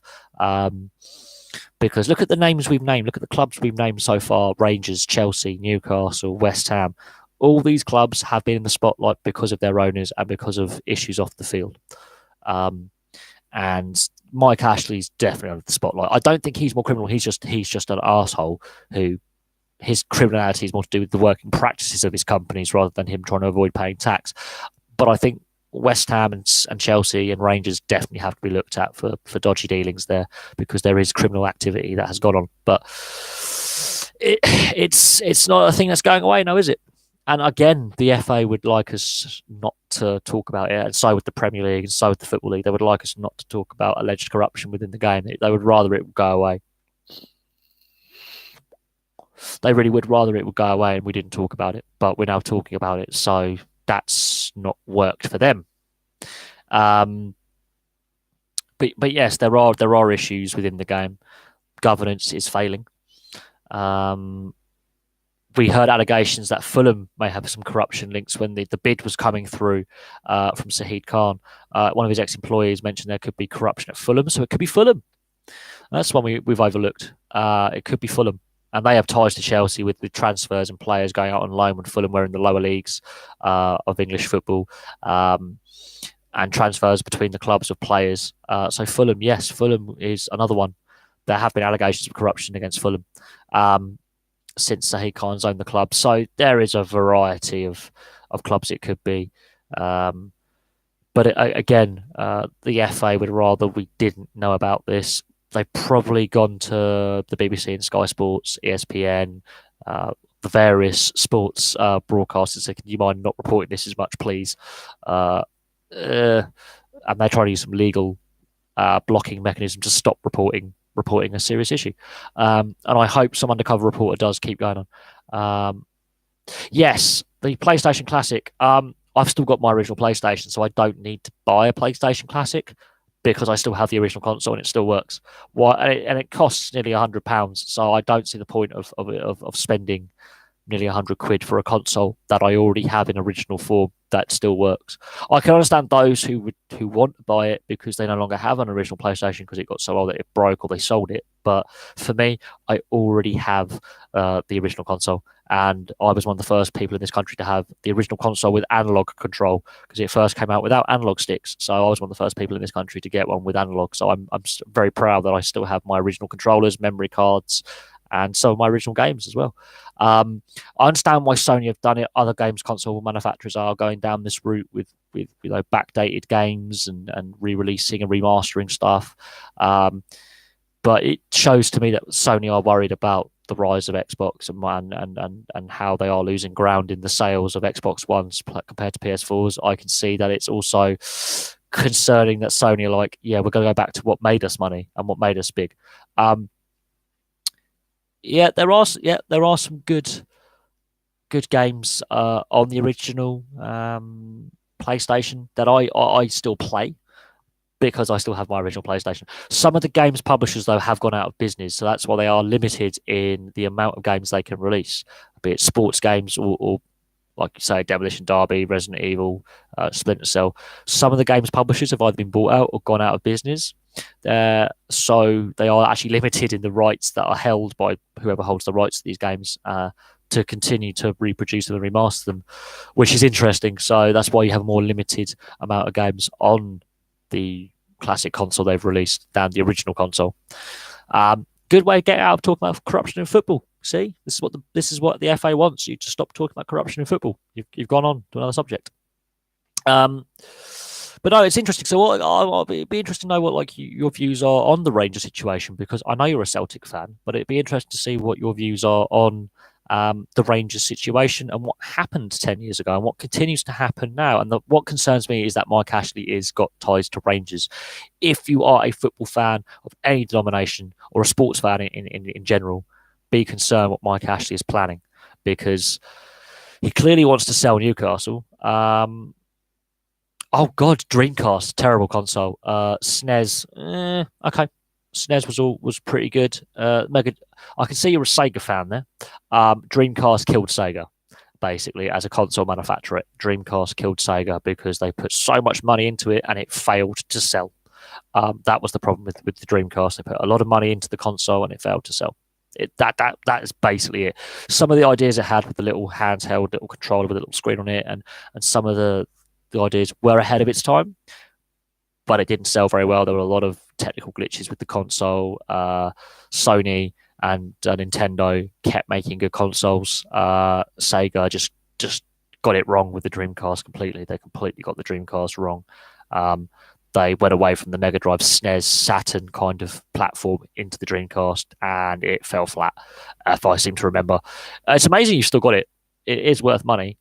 Because look at the names we've named. Look at the clubs we've named so far: Rangers, Chelsea, Newcastle, West Ham. All these clubs have been in the spotlight because of their owners and because of issues off the field. And Mike Ashley's definitely under the spotlight. I don't think he's more criminal. He's just an arsehole who his criminality is more to do with the working practices of his companies rather than him trying to avoid paying tax. But I think West Ham and Chelsea and Rangers definitely have to be looked at for dodgy dealings there, because there is criminal activity that has gone on. But it's not a thing that's going away now, is it? And again, the FA would like us not to talk about it, and so would the Premier League, and so would the Football League. They would like us not to talk about alleged corruption within the game. They would rather it would go away. They really would rather it would go away and we didn't talk about it. But we're now talking about it, so that's not worked for them. But yes, there are issues within the game. Governance is failing. We heard allegations that Fulham may have some corruption links when the bid was coming through from Sahid Khan. One of his ex-employees mentioned there could be corruption at Fulham, so it could be Fulham. That's one we've overlooked. It could be Fulham. And they have ties to Chelsea with transfers and players going out on loan when Fulham were in the lower leagues of English football, and transfers between the clubs of players. So Fulham, yes, Fulham is another one. There have been allegations of corruption against Fulham since Sahid Khan's owned the club. So there is a variety of clubs it could be. But again, the FA would rather we didn't know about this. They've probably gone to the BBC and Sky Sports, ESPN, the various sports broadcasters. Say, can you mind not reporting this as much, please? And they're trying to use some legal blocking mechanism to stop reporting a serious issue. And I hope some undercover reporter does keep going on. Yes, the PlayStation Classic. I've still got my original PlayStation, so I don't need to buy a PlayStation Classic because I still have the original console and it still works. And it costs nearly £100, so I don't see the point of spending nearly £100 for a console that I already have in original form that still works. I can understand those who want to buy it because they no longer have an original PlayStation because it got so old that it broke or they sold it. But for me, I already have the original console, and I was one of the first people in this country to have the original console with analog control because it first came out without analog sticks. So I was one of the first people in this country to get one with analog. So I'm very proud that I still have my original controllers, memory cards, and some of my original games as well. I understand why Sony have done it. Other games console manufacturers are going down this route with backdated games and re-releasing and remastering stuff. But it shows to me that Sony are worried about the rise of Xbox and how they are losing ground in the sales of Xbox Ones compared to PS4s. I can see that it's also concerning that Sony are like, yeah, we're going to go back to what made us money and what made us big. There are some good games on the original PlayStation that I still play, because I still have my original PlayStation. Some of the games publishers, though, have gone out of business, so that's why they are limited in the amount of games they can release, be it sports games or like you say, Demolition Derby, Resident Evil, Splinter Cell. Some of the games publishers have either been bought out or gone out of business. So they are actually limited in the rights that are held by whoever holds the rights to these games to continue to reproduce them and remaster them, which is interesting. So that's why you have a more limited amount of games on the classic console they've released than the original console. Good way to get out of talking about corruption in football. See, this is what the FA wants you to stop talking about corruption in football. You've gone on to another subject. But no, it's interesting. So I'll be interested to know what your views are on the Rangers situation, because I know you're a Celtic fan, but it'd be interesting to see what your views are on the Rangers situation and what happened 10 years ago and what continues to happen now. And what concerns me is that Mike Ashley is got ties to Rangers. If you are a football fan of any denomination or a sports fan in general, be concerned what Mike Ashley is planning, because he clearly wants to sell Newcastle. Oh God, Dreamcast, terrible console. SNES, okay. SNES was pretty good. I can see you're a Sega fan there. Dreamcast killed Sega, basically, as a console manufacturer. Dreamcast killed Sega because they put so much money into it and it failed to sell. That was the problem with the Dreamcast. They put a lot of money into the console and it failed to sell. That is basically it. Some of the ideas it had with the little handheld little controller with a little screen on it, and some of the ideas were ahead of its time, but it didn't sell very well. There were a lot of technical glitches with the console. Sony and Nintendo kept making good consoles. Sega just got it wrong with the Dreamcast completely. They completely got the Dreamcast wrong. They went away from the Mega Drive, SNES, Saturn kind of platform into the Dreamcast, and it fell flat, if I seem to remember. It's amazing you still got it. It is worth money.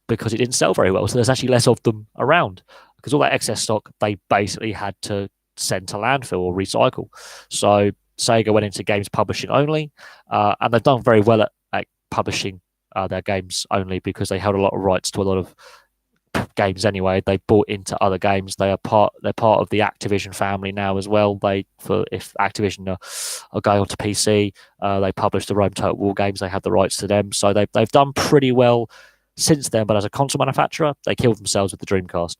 Because it didn't sell very well. So there's actually less of them around, because all that excess stock they basically had to send to landfill or recycle. So Sega went into games publishing only, and they've done very well at publishing their games only, because they held a lot of rights to a lot of games anyway. They bought into other games. They're part of the Activision family now as well. If Activision are going onto PC, they publish the Rome Total War games. They have the rights to them. So they've done pretty well since then, but as a console manufacturer, they killed themselves with the Dreamcast.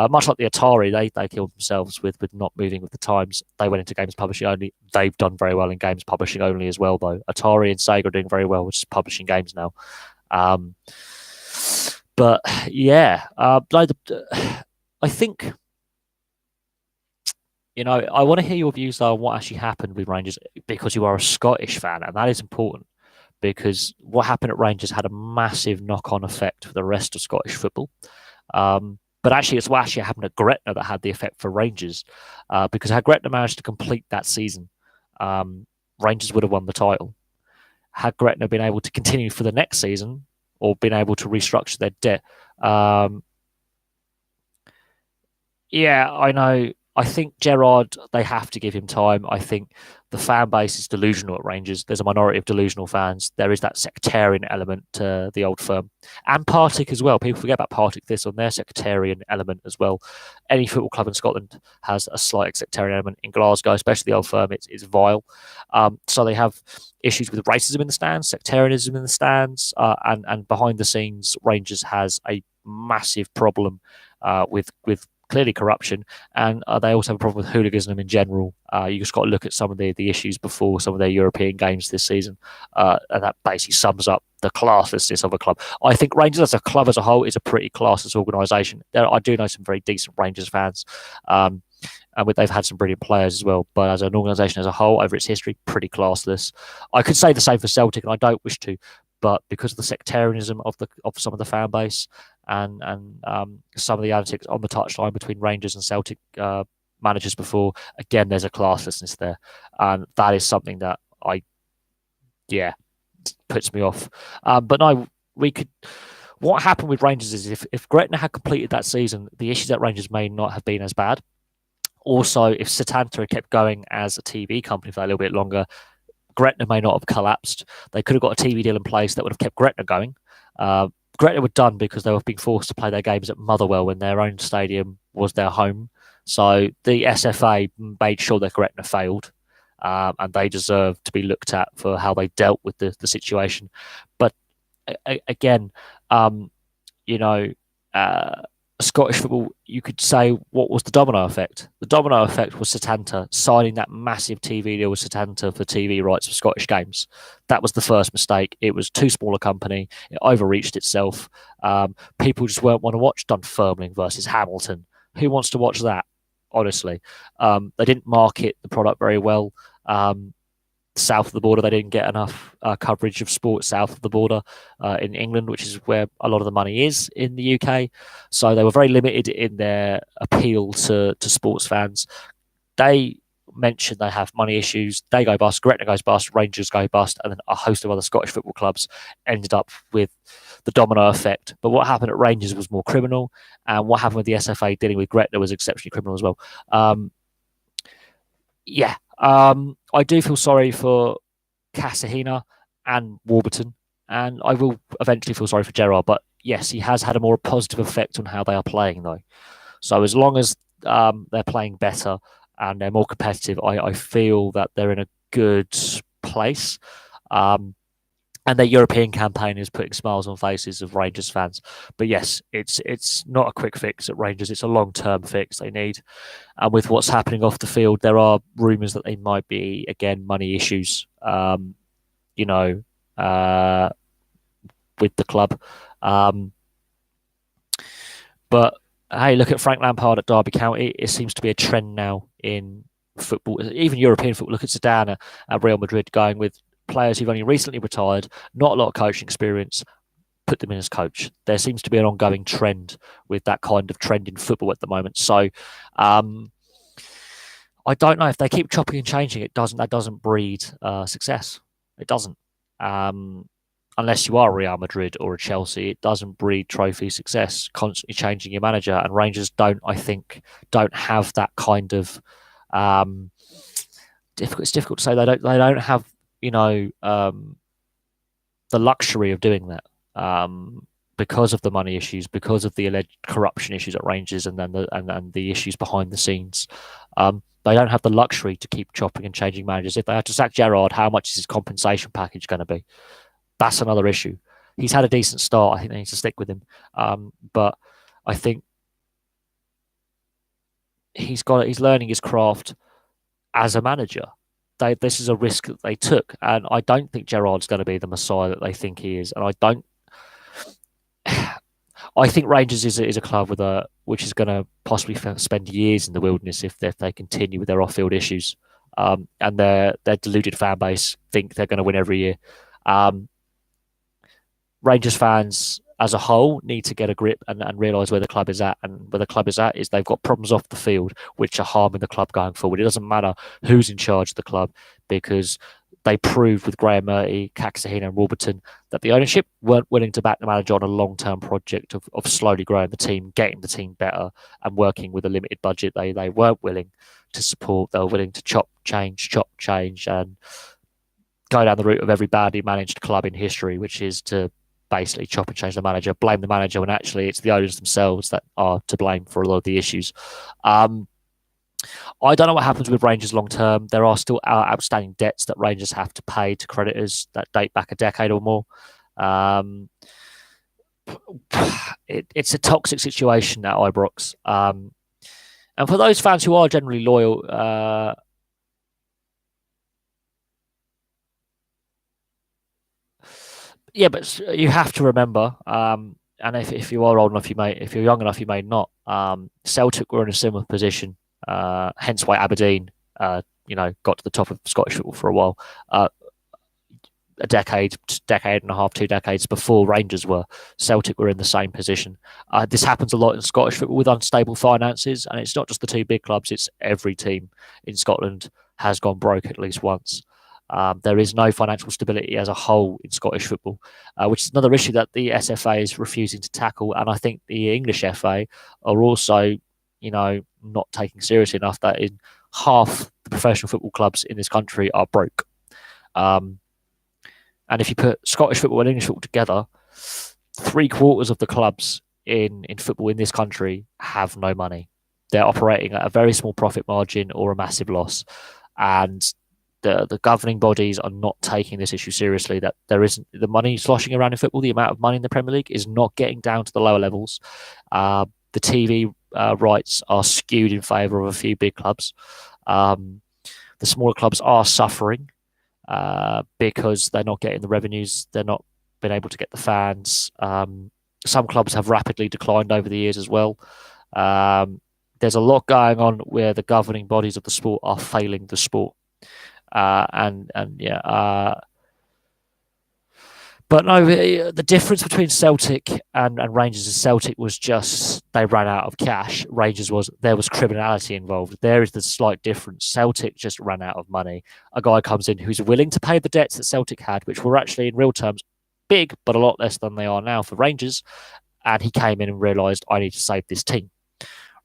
Much like the Atari, they killed themselves with not moving with the times. They went into games publishing only. They've done very well in games publishing only as well, though. Atari and Sega are doing very well with just publishing games now. But yeah, I think, I want to hear your views on what actually happened with Rangers, because you are a Scottish fan, and that is important. Because what happened at Rangers had a massive knock-on effect for the rest of Scottish football. But actually, it's what actually happened at Gretna that had the effect for Rangers. Because had Gretna managed to complete that season, Rangers would have won the title. Had Gretna been able to continue for the next season, or been able to restructure their debt, yeah, I know. I think Gerrard, they have to give him time. I think the fan base is delusional at Rangers. There's a minority of delusional fans. There is that sectarian element to the old firm. And Partick as well. People forget about Partick this on their sectarian element as well. Any football club in Scotland has a slight sectarian element. In Glasgow, especially the old firm, it's vile. So they have issues with racism in the stands, sectarianism in the stands, and behind the scenes, Rangers has a massive problem with clearly corruption, and they also have a problem with hooliganism in general. You just got to look at some of the issues before some of their European games this season, and that basically sums up the classlessness of a club. I think Rangers as a club as a whole is a pretty classless organisation. I do know some very decent Rangers fans, and they've had some brilliant players as well. But as an organisation as a whole, over its history, pretty classless. I could say the same for Celtic, and I don't wish to, but because of the sectarianism of some of the fan base and some of the antics on the touchline between Rangers and Celtic managers before, again, there's a classlessness there, and that is something that yeah, puts me off. But no, we could. What happened with Rangers is if Gretna had completed that season, the issues at Rangers may not have been as bad. Also, if Setanta had kept going as a TV company for a little bit longer, Gretna may not have collapsed. They could have got a TV deal in place that would have kept Gretna going. Gretna were done because they were being forced to play their games at Motherwell when their own stadium was their home. So the SFA made sure that Gretna failed, and they deserve to be looked at for how they dealt with the situation. But again, you know, Scottish football, you could say, what was the domino effect? The domino effect was Setanta signing that massive TV deal with Setanta for TV rights for Scottish games. That was the first mistake. It was too small a company. It overreached itself. People just weren't want to watch Dunfermline versus Hamilton. Who wants to watch that? Honestly, they didn't market the product very well. South of the border, they didn't get enough coverage of sports south of the border in England, which is where a lot of the money is in the UK. So they were very limited in their appeal to sports fans. They mentioned they have money issues. They go bust, Gretna goes bust, Rangers go bust, and then a host of other Scottish football clubs ended up with the domino effect. But what happened at Rangers was more criminal, and what happened with the SFA dealing with Gretna was exceptionally criminal as well. I do feel sorry for Casahina and Warburton, and I will eventually feel sorry for Gerrard. But yes, he has had a more positive effect on how they are playing, though. So as long as they're playing better and they're more competitive, I feel that they're in a good place. And their European campaign is putting smiles on faces of Rangers fans. But yes, it's not a quick fix at Rangers. It's a long-term fix they need. And with what's happening off the field, there are rumours that they might be, again, money issues, with the club. But hey, look at Frank Lampard at Derby County. It seems to be a trend now in football, even European football. Look at Zidane at Real Madrid going with players who've only recently retired, not a lot of coaching experience, put them in as coach. There seems to be an ongoing trend with that kind of trend in football at the moment. So I don't know if they keep chopping and changing. That doesn't breed success. It doesn't. Unless you are Real Madrid or a Chelsea, it doesn't breed trophy success. Constantly changing your manager, and Rangers don't have that kind of. It's difficult to say. They don't have the luxury of doing that because of the money issues, because of the alleged corruption issues at Rangers, and then the issues behind the scenes. They don't have the luxury to keep chopping and changing managers. If they have to sack Gerrard, how much is his compensation package going to be? That's another issue. He's had a decent start. I think they need to stick with him. But I think he's learning his craft as a manager. This is a risk that they took, and I don't think Gerrard's going to be the Messiah that they think he is. And I think Rangers is a club which is going to possibly spend years in the wilderness if they continue with their off-field issues, and their deluded fan base think they're going to win every year. Rangers fans as a whole need to get a grip and realise where the club is at. And where the club is at is they've got problems off the field which are harming the club going forward. It doesn't matter who's in charge of the club, because they proved with Graham Murty, Caxahina and Warburton that the ownership weren't willing to back the manager on a long-term project of slowly growing the team, getting the team better and working with a limited budget. They weren't willing to support. They were willing to chop, change, and go down the route of every badly managed club in history, which is to basically chop and change the manager, blame the manager, when actually it's the owners themselves that are to blame for a lot of the issues. I don't know what happens with Rangers long term. There are still outstanding debts that Rangers have to pay to creditors that date back a decade or more. It's a toxic situation at Ibrox. And for those fans who are generally loyal, but you have to remember, and if you are old enough, if you're young enough, you may not. Celtic were in a similar position Hence why Aberdeen, got to the top of Scottish football for a while. A decade and a half, 2 decades before Rangers were. Celtic were in the same position. This happens a lot in Scottish football with unstable finances, and it's not just the two big clubs, it's every team in Scotland has gone broke at least once. There is no financial stability as a whole in Scottish football, which is another issue that the SFA is refusing to tackle. And I think the English FA are also, not taking seriously enough that in half the professional football clubs in this country are broke. And if you put Scottish football and English football together, 3/4 of the clubs in football in this country have no money. They're operating at a very small profit margin or a massive loss. And the governing bodies are not taking this issue seriously, that there isn't the money sloshing around in football. The amount of money in the Premier League is not getting down to the lower levels. The TV rights are skewed in favour of a few big clubs. The smaller clubs are suffering because they're not getting the revenues. They're not been able to get the fans. Some clubs have rapidly declined over the years as well. There's a lot going on where the governing bodies of the sport are failing the sport. But no, the difference between Celtic and Rangers is Celtic was just they ran out of cash. Rangers there was criminality involved. There is the slight difference. Celtic just ran out of money. A guy comes in who's willing to pay the debts that Celtic had, which were actually in real terms big, but a lot less than they are now for Rangers. And he came in and realised, I need to save this team.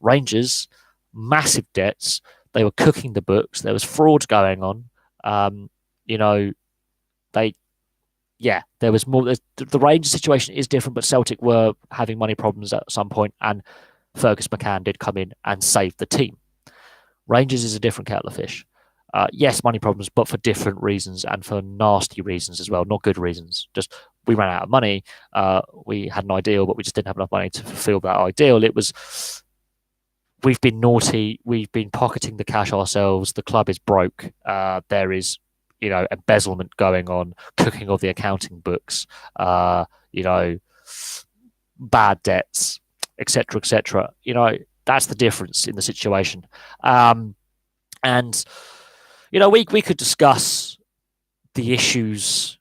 Rangers, massive debts. They were cooking the books. There was fraud going on. There was more. The Rangers situation is different, but Celtic were having money problems at some point, and Fergus McCann did come in and save the team. Rangers is a different kettle of fish. Yes, money problems, but for different reasons and for nasty reasons as well, not good reasons. Just we ran out of money. We had an ideal, but we just didn't have enough money to fulfill that ideal. It was, we've been naughty. We've been pocketing the cash ourselves. The club is broke. There is, embezzlement going on, cooking of the accounting books, bad debts, etc., etc. That's the difference in the situation. We could discuss the issues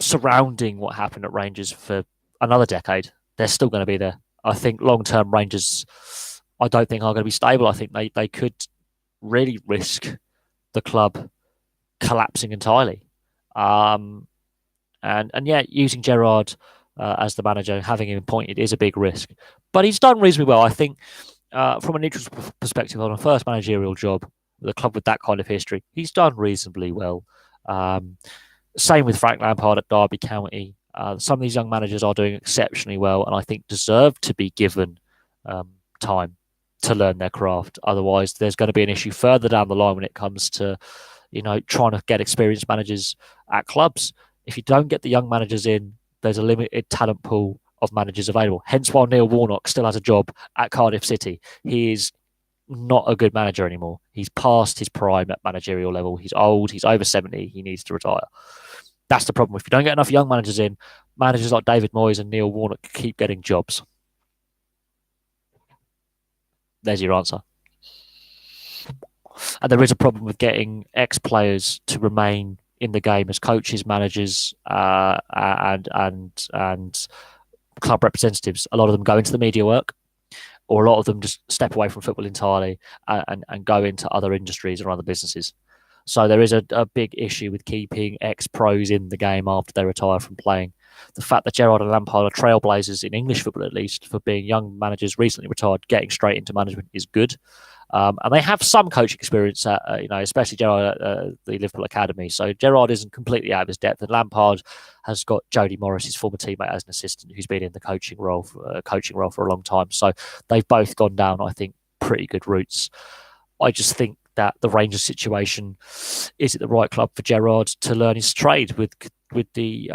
surrounding what happened at Rangers for another decade. They're still going to be there. I think long-term Rangers, I don't think are going to be stable. I think they could really risk the club collapsing entirely. Using Gerrard as the manager, having him appointed is a big risk. But he's done reasonably well. I think from a neutral perspective on a first managerial job, the club with that kind of history, he's done reasonably well. Same with Frank Lampard at Derby County. Some of these young managers are doing exceptionally well and I think deserve to be given time to learn their craft. Otherwise, there's going to be an issue further down the line when it comes to trying to get experienced managers at clubs. If you don't get the young managers in, there's a limited talent pool of managers available. Hence why Neil Warnock still has a job at Cardiff City. He is not a good manager anymore. He's past his prime at managerial level. He's old. He's over 70. He needs to retire. That's the problem. If you don't get enough young managers in, managers like David Moyes and Neil Warnock keep getting jobs. There's your answer. And there is a problem with getting ex-players to remain in the game as coaches, managers, and club representatives. A lot of them go into the media work, or a lot of them just step away from football entirely and go into other industries or other businesses. So there is a big issue with keeping ex-pros in the game after they retire from playing. The fact that Gerrard and Lampard are trailblazers in English football, at least, for being young managers recently retired, getting straight into management is good. And they have some coaching experience at, especially Gerrard at the Liverpool Academy. So Gerrard isn't completely out of his depth, and Lampard has got Jody Morris, his former teammate, as an assistant, who's been in the coaching role for a long time. So they've both gone down, I think, pretty good routes. I just think that the Rangers situation is at the right club for Gerrard to learn his trade with the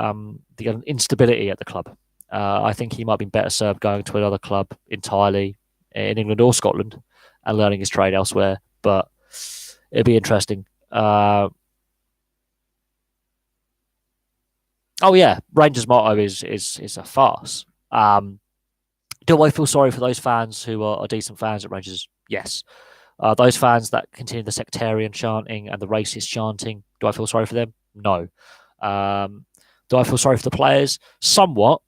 instability at the club. I think he might be better served going to another club entirely in England or Scotland and learning his trade elsewhere. But it'd be interesting. Rangers motto is a farce. Do I feel sorry for those fans who are decent fans at Rangers? Yes. Those fans that continue the sectarian chanting and the racist chanting, do I feel sorry for them? No. Um, do I feel sorry for the players? Somewhat,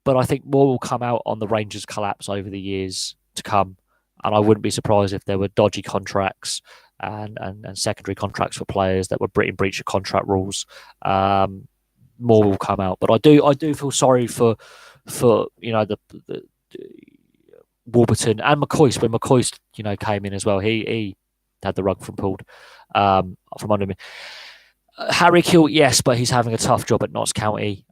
but I think more will come out on the Rangers' collapse over the years to come. And I wouldn't be surprised if there were dodgy contracts and secondary contracts for players that were in breach of contract rules. More will come out, but I do feel sorry for the Warburton and McCoist when McCoist came in as well. He had the rug pulled from under me. Harry Kilt, yes, but he's having a tough job at Notts County.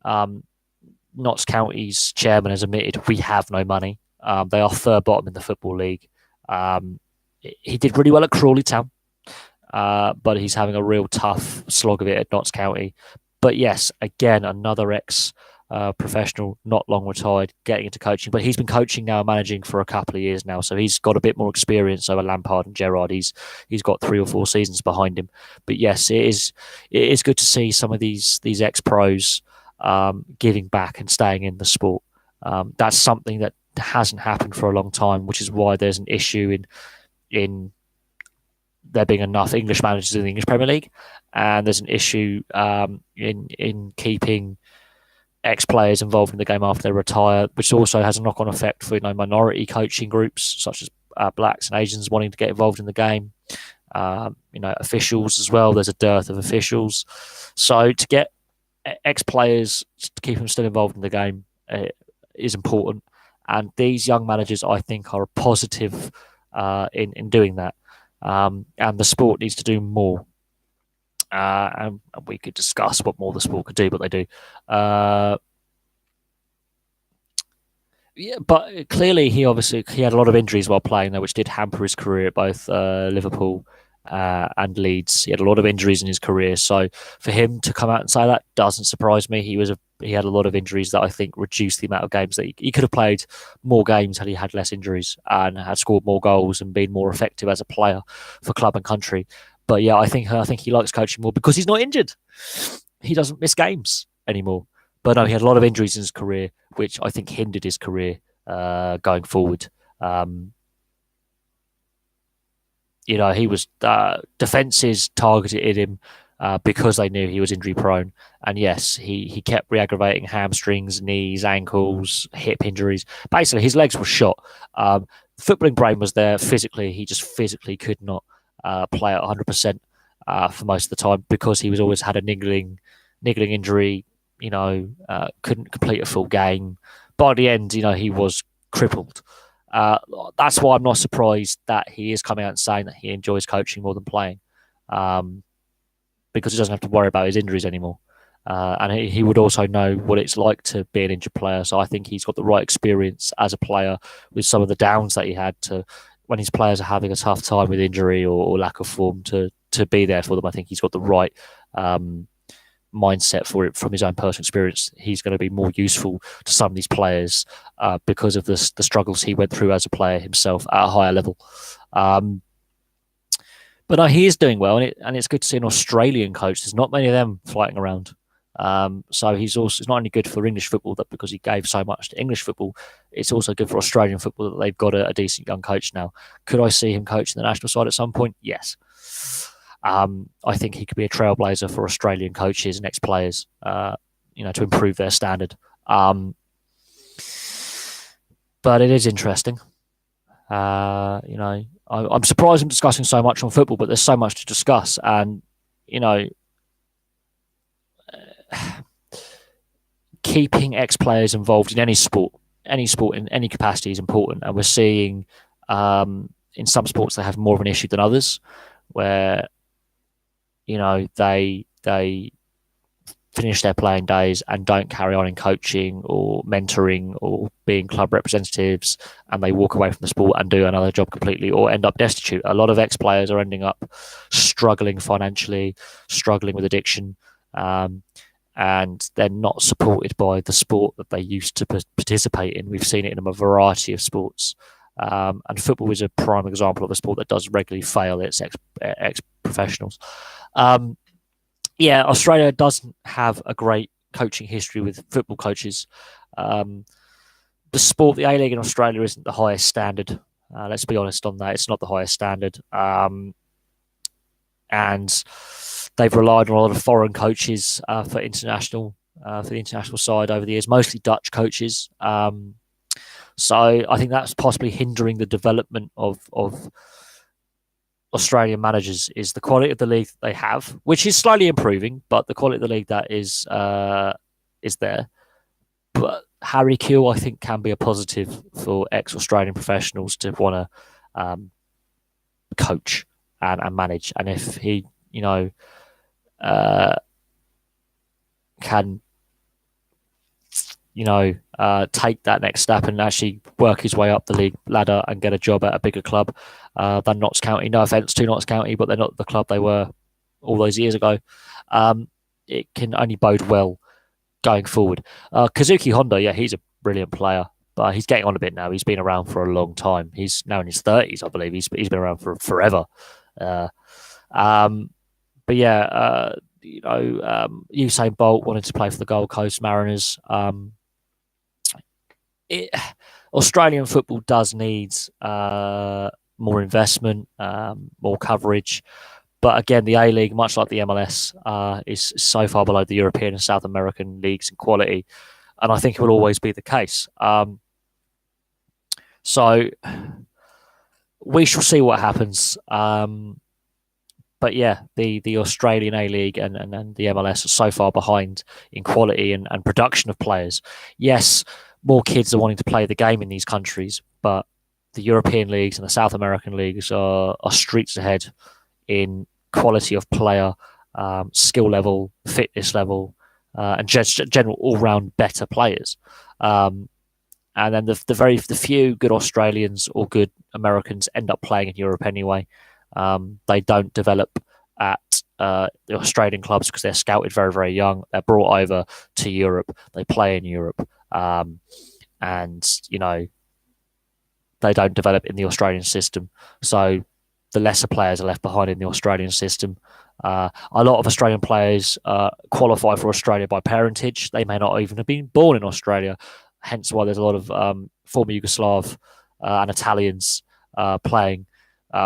Notts County's chairman has admitted we have no money. They are third bottom in the Football League. He did really well at Crawley Town, but he's having a real tough slog of it at Notts County. But yes, again, another professional, not long retired, getting into coaching. But he's been coaching now, managing for a couple of years now, so he's got a bit more experience over Lampard and Gerrard. He's got 3 or 4 seasons behind him. But yes, it is good to see some of these ex pros giving back and staying in the sport. That's something that hasn't happened for a long time, which is why there's an issue in there being enough English managers in the English Premier League, and there's an issue in keeping ex-players involved in the game after they retire, which also has a knock-on effect for minority coaching groups such as blacks and Asians wanting to get involved in the game. Officials as well. There's a dearth of officials, so to get ex-players to keep them still involved in the game is important. And these young managers, I think, are a positive in doing that. And the sport needs to do more. And we could discuss what more the sport could do, but they do. Yeah, but clearly he had a lot of injuries while playing there, which did hamper his career at both Liverpool and Leeds. He had a lot of injuries in his career, so for him to come out and say that doesn't surprise me. He had a lot of injuries that I think reduced the amount of games that he could have played more games had he had less injuries and had scored more goals and been more effective as a player for club and country. But yeah, I think he likes coaching more because he's not injured. He doesn't miss games anymore. But no, he had a lot of injuries in his career, which I think hindered his career going forward. He was defenses targeted him because they knew he was injury prone. And yes, he kept re-aggravating hamstrings, knees, ankles, hip injuries. Basically, his legs were shot. Footballing brain was there. Physically, he just physically could not play at 100% for most of the time because he was always had a niggling injury. Couldn't complete a full game. By the end, he was crippled. That's why I'm not surprised that he is coming out and saying that he enjoys coaching more than playing, because he doesn't have to worry about his injuries anymore. And he would also know what it's like to be an injured player. So I think he's got the right experience as a player with some of the downs that he had to when his players are having a tough time with injury or lack of form to be there for them. I think he's got the right mindset for it from his own personal experience. He's going to be more useful to some of these players because of the struggles he went through as a player himself at a higher level. But no, he is doing well, and it's good to see an Australian coach. There's not many of them fighting around. So it's not only good for English football that because he gave so much to English football, it's also good for Australian football that they've got a decent young coach now. Could I see him coaching the national side at some point? Yes. I think he could be a trailblazer for Australian coaches and ex-players, to improve their standard. But it is interesting. I'm surprised I'm discussing so much on football, but there's so much to discuss. And, keeping ex-players involved in any sport in any capacity is important. And we're seeing in some sports they have more of an issue than others, where they finish their playing days and don't carry on in coaching or mentoring or being club representatives, and they walk away from the sport and do another job completely or end up destitute. A lot of ex-players are ending up struggling financially, struggling with addiction, and they're not supported by the sport that they used to participate in. We've seen it in a variety of sports. And football is a prime example of a sport that does regularly fail its ex-professionals. Australia doesn't have a great coaching history with football coaches. The A-League in Australia isn't the highest standard. Let's be honest on that; it's not the highest standard, and they've relied on a lot of foreign coaches for the international side over the years, mostly Dutch coaches. So I think that's possibly hindering the development of Australian managers. Is the quality of the league that they have, which is slowly improving, but the quality of the league that is there. But Harry Kewell, I think, can be a positive for ex-Australian professionals to want to coach and manage. And if he, uh, can, take that next step and actually work his way up the league ladder and get a job at a bigger club than Notts County. No offence to Notts County, but they're not the club they were all those years ago. It can only bode well going forward. Kazuki Honda, yeah, he's a brilliant player, but he's getting on a bit now. He's been around for a long time. He's now in his 30s, I believe. He's been around for forever. But yeah, Usain Bolt wanted to play for the Gold Coast Mariners. Australian football does need more investment, more coverage. But again, the A League, much like the MLS, is so far below the European and South American leagues in quality. And I think it will always be the case. So we shall see what happens. But yeah, the Australian A League and the MLS are so far behind in quality and production of players. Yes, more kids are wanting to play the game in these countries, but the European leagues and the South American leagues are streets ahead in quality of player, skill level, fitness level, and just general all-round better players. And then the few good Australians or good Americans end up playing in Europe anyway. They don't develop at the Australian clubs because they're scouted very, very young. They're brought over to Europe. They play in Europe. And, they don't develop in the Australian system. So the lesser players are left behind in the Australian system. A lot of Australian players qualify for Australia by parentage. They may not even have been born in Australia, hence why there's a lot of former Yugoslav and Italians playing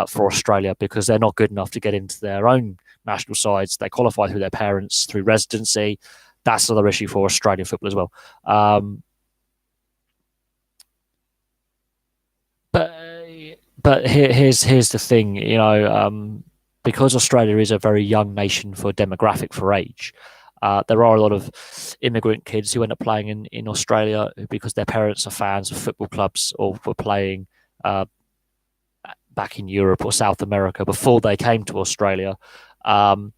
for Australia because they're not good enough to get into their own national sides. They qualify through their parents, through residency. That's another issue for Australian football as well. But here's the thing, because Australia is a very young nation for demographic for age. There are a lot of immigrant kids who end up playing in Australia because their parents are fans of football clubs or were playing back in Europe or South America before they came to Australia. And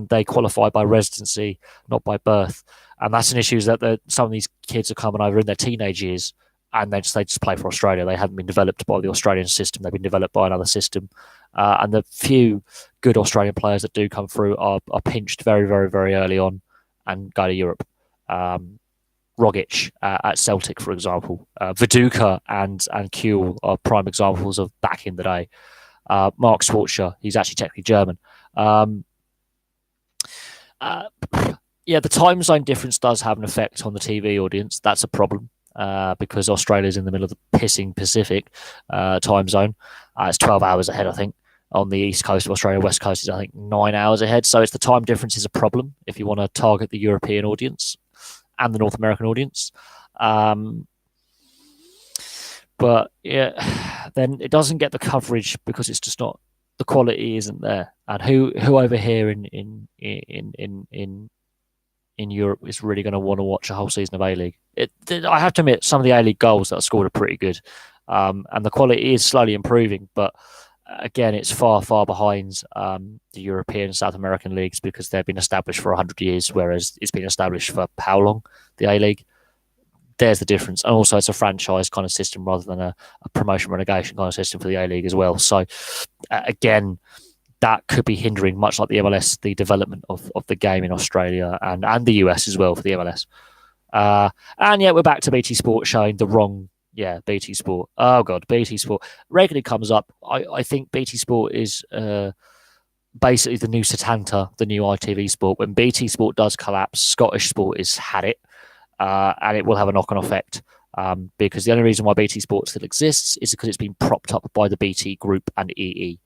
they qualify by residency, not by birth. And that's an issue is that some of these kids are coming over in their teenage years and they just play for Australia. They haven't been developed by the Australian system. They've been developed by another system. And the few good Australian players that do come through are pinched very, very, very early on and go to Europe. Rogic at Celtic, for example. Viduka and Kuhl are prime examples of back in the day. Mark Schwarzer, he's actually technically German. Yeah, the time zone difference does have an effect on the TV audience. That's a problem because Australia's in the middle of the pissing Pacific time zone. It's 12 hours ahead, I think. On the east coast of Australia, west coast is, I think, 9 hours ahead. So it's the time difference is a problem if you want to target the European audience and the North American audience. But yeah, then it doesn't get the coverage because it's just not, the quality isn't there. And who over here in Europe is really going to want to watch a whole season of A-League? I have to admit, some of the A-League goals that are scored are pretty good, and the quality is slowly improving. But again, it's far, far behind the European South American leagues because they've been established for 100 years, whereas it's been established for how long? The A-League. There's the difference. And also it's a franchise kind of system rather than a promotion relegation kind of system for the A-League as well. So again, that could be hindering, much like the MLS, the development of the game in Australia and the US as well for the MLS. And yet we're back to BT Sport showing the wrong, BT Sport. Oh God, BT Sport regularly comes up. I think BT Sport is basically the new Setanta, the new ITV Sport. When BT Sport does collapse, Scottish Sport has had it. And it will have a knock-on effect because the only reason why BT Sport still exists is because it's been propped up by the BT Group and EE.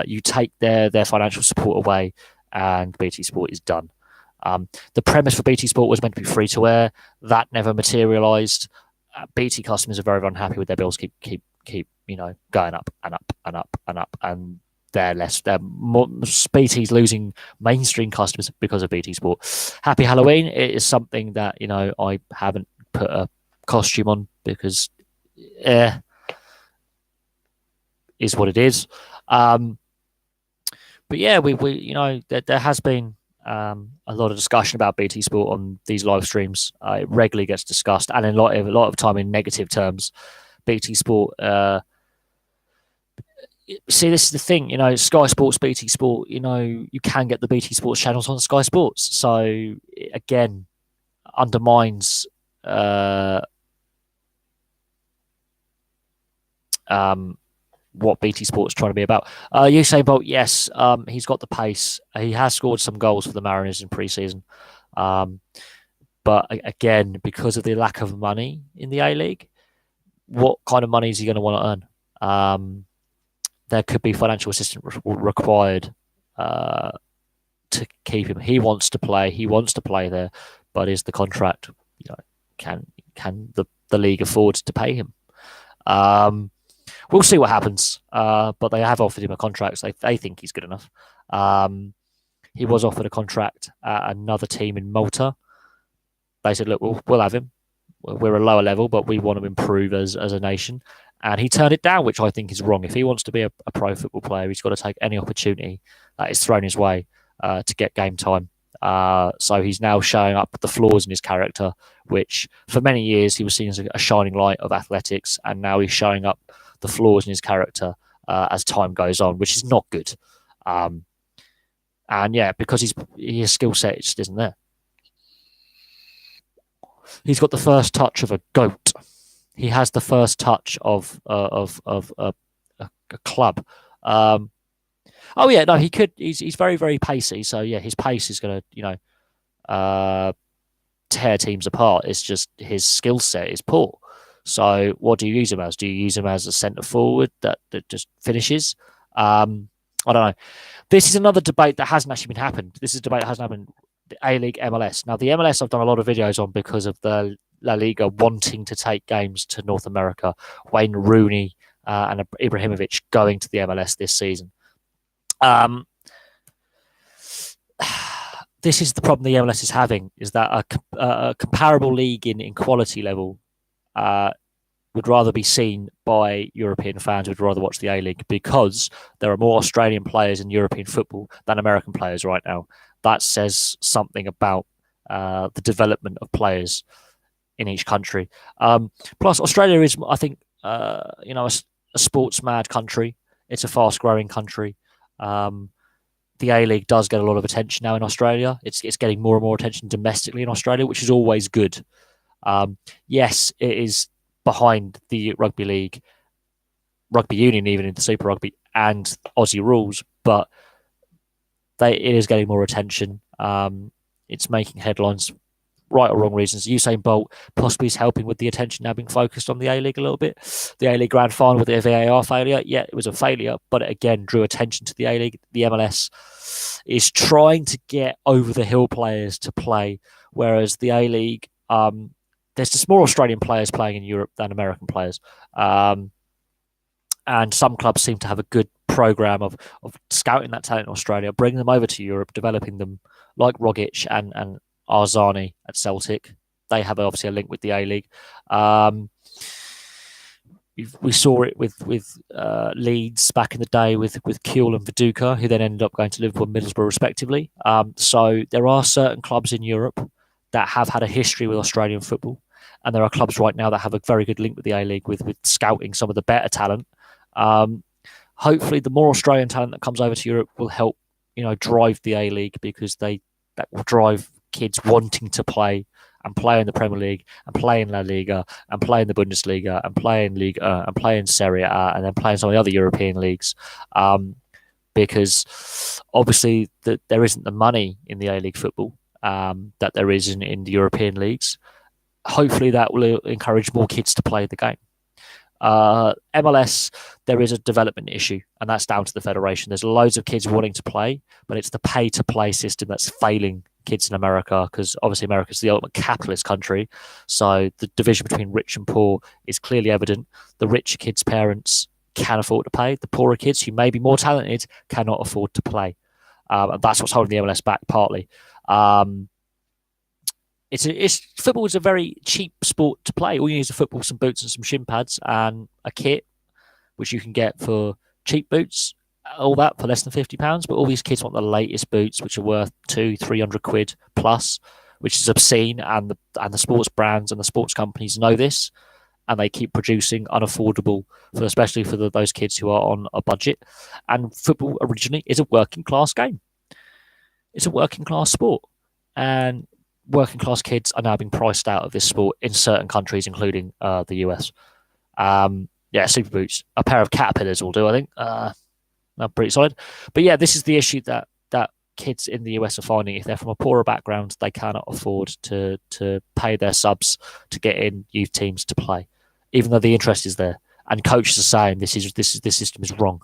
You take their financial support away, and BT Sport is done. The premise for BT Sport was meant to be free to air. That never materialised. BT customers are very unhappy with their bills. Keep going up and up and up and up, and BT's losing mainstream customers because of BT Sport. Happy Halloween! It is something that I haven't put a costume on because is what it is. But yeah, there has been a lot of discussion about BT Sport on these live streams. It regularly gets discussed, and a lot of time in negative terms. BT Sport. See, this is the thing. Sky Sports, BT Sport. You can get the BT Sports channels on Sky Sports. So again, undermines. What BT Sport's trying to be about. Usain Bolt, yes, he's got the pace. He has scored some goals for the Mariners in pre-season. But again, because of the lack of money in the A-League, what kind of money is he going to want to earn? There could be financial assistance required to keep him. He wants to play. He wants to play there, but is the contract? Can the league afford to pay him? We'll see what happens, but they have offered him a contract, so they think he's good enough. He was offered a contract at another team in Malta. They said, look, we'll have him. We're a lower level, but we want to improve as a nation. And he turned it down, which I think is wrong. If he wants to be a pro football player, he's got to take any opportunity that is thrown his way to get game time. So he's now showing up the flaws in his character, which for many years he was seen as a shining light of athletics, and now he's showing up the flaws in his character as time goes on, which is not good. And yeah, because his skill set just isn't there. He's got the first touch of a goat. He has the first touch of a club. Oh yeah, no, he could. He's very, very pacey. So yeah, his pace is going to tear teams apart. It's just his skill set is poor. So what do you use him as? Do you use him as a centre forward that just finishes? I don't know. This is another debate that hasn't actually been happened. This is a debate that hasn't happened. The A-League, MLS. Now the MLS I've done a lot of videos on because of the La Liga wanting to take games to North America. Wayne Rooney and Ibrahimovic going to the MLS this season. This is the problem the MLS is having, is that a comparable league in quality level would rather be seen by European fans, would rather watch the A-League, because there are more Australian players in European football than American players right now. That says something about the development of players in each country. Plus, Australia is, I think, a sports-mad country. It's a fast-growing country. The A-League does get a lot of attention now in Australia. It's getting more and more attention domestically in Australia, which is always good. Yes, it is behind the rugby league, rugby union, even in the Super Rugby and Aussie rules, but it is getting more attention. It's making headlines, right or wrong reasons. Usain Bolt possibly is helping with the attention now being focused on the A-League a little bit. The A-League grand final with the VAR failure, yeah, it was a failure, but it again drew attention to the A-League. The MLS is trying to get over-the-hill players to play, whereas the A-League, there's just more Australian players playing in Europe than American players. And some clubs seem to have a good program of scouting that talent in Australia, bringing them over to Europe, developing them, like Rogic and Arzani at Celtic. They have obviously a link with the A-League. We saw it with Leeds back in the day with Kuhl and Viduka, who then ended up going to Liverpool and Middlesbrough respectively. So there are certain clubs in Europe that have had a history with Australian football, and there are clubs right now that have a very good link with the A-League with scouting some of the better talent. Hopefully, the more Australian talent that comes over to Europe will help, drive the A-League, because that will drive kids wanting to play and play in the Premier League and play in La Liga and play in the Bundesliga and play in Liga and play in Serie A and then play in some of the other European leagues. Because obviously there isn't the money in the A-League football that there is in the European leagues. hopefully that will encourage more kids to play the game. MLS, there is a development issue, and that's down to the federation. There's loads of kids wanting to play, but it's the pay to play system that's failing kids in America, because obviously America is the ultimate capitalist country. So the division between rich and poor is clearly evident. The richer kids' parents can afford to pay. The poorer kids, who may be more talented, cannot afford to play. And that's what's holding the MLS back partly. Football is a very cheap sport to play. All you need is a football, some boots, and some shin pads, and a kit, which you can get for cheap boots. All that for less than £50. But all these kids want the latest boots, which are worth 200-300 quid plus, which is obscene. And the sports brands and the sports companies know this, and they keep producing unaffordable, especially for those kids who are on a budget. And football originally is a working class game. It's a working class sport, and working class kids are now being priced out of this sport in certain countries, including the US. Super boots, a pair of Caterpillars will do, I think. They're pretty solid. But yeah, this is the issue that kids in the US are finding. If they're from a poorer background, they cannot afford to pay their subs to get in youth teams to play, even though the interest is there. And coaches are saying this system is wrong.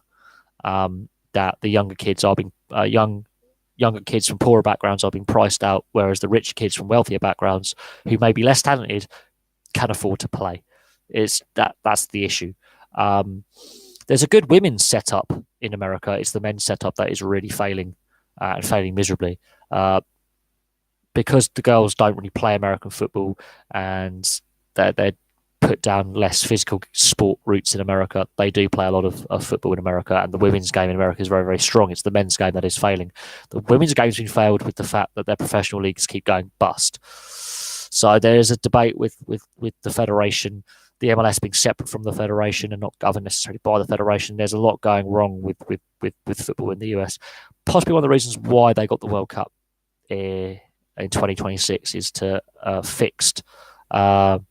That the younger kids are being younger kids from poorer backgrounds are being priced out, whereas the richer kids from wealthier backgrounds, who may be less talented, can afford to play. That's the issue. There's a good women's setup in America. It's the men's setup that is really failing and failing miserably, because the girls don't really play American football, and they're put down less physical sport roots in America. They do play a lot of football in America, and the women's game in America is very, very strong. It's the men's game that is failing. The women's game's been failed with the fact that their professional leagues keep going bust. So there is a debate with the federation, the MLS being separate from the federation and not governed necessarily by the federation. There's a lot going wrong with football in the US. Possibly one of the reasons why they got the World Cup in 2026 is to fixed with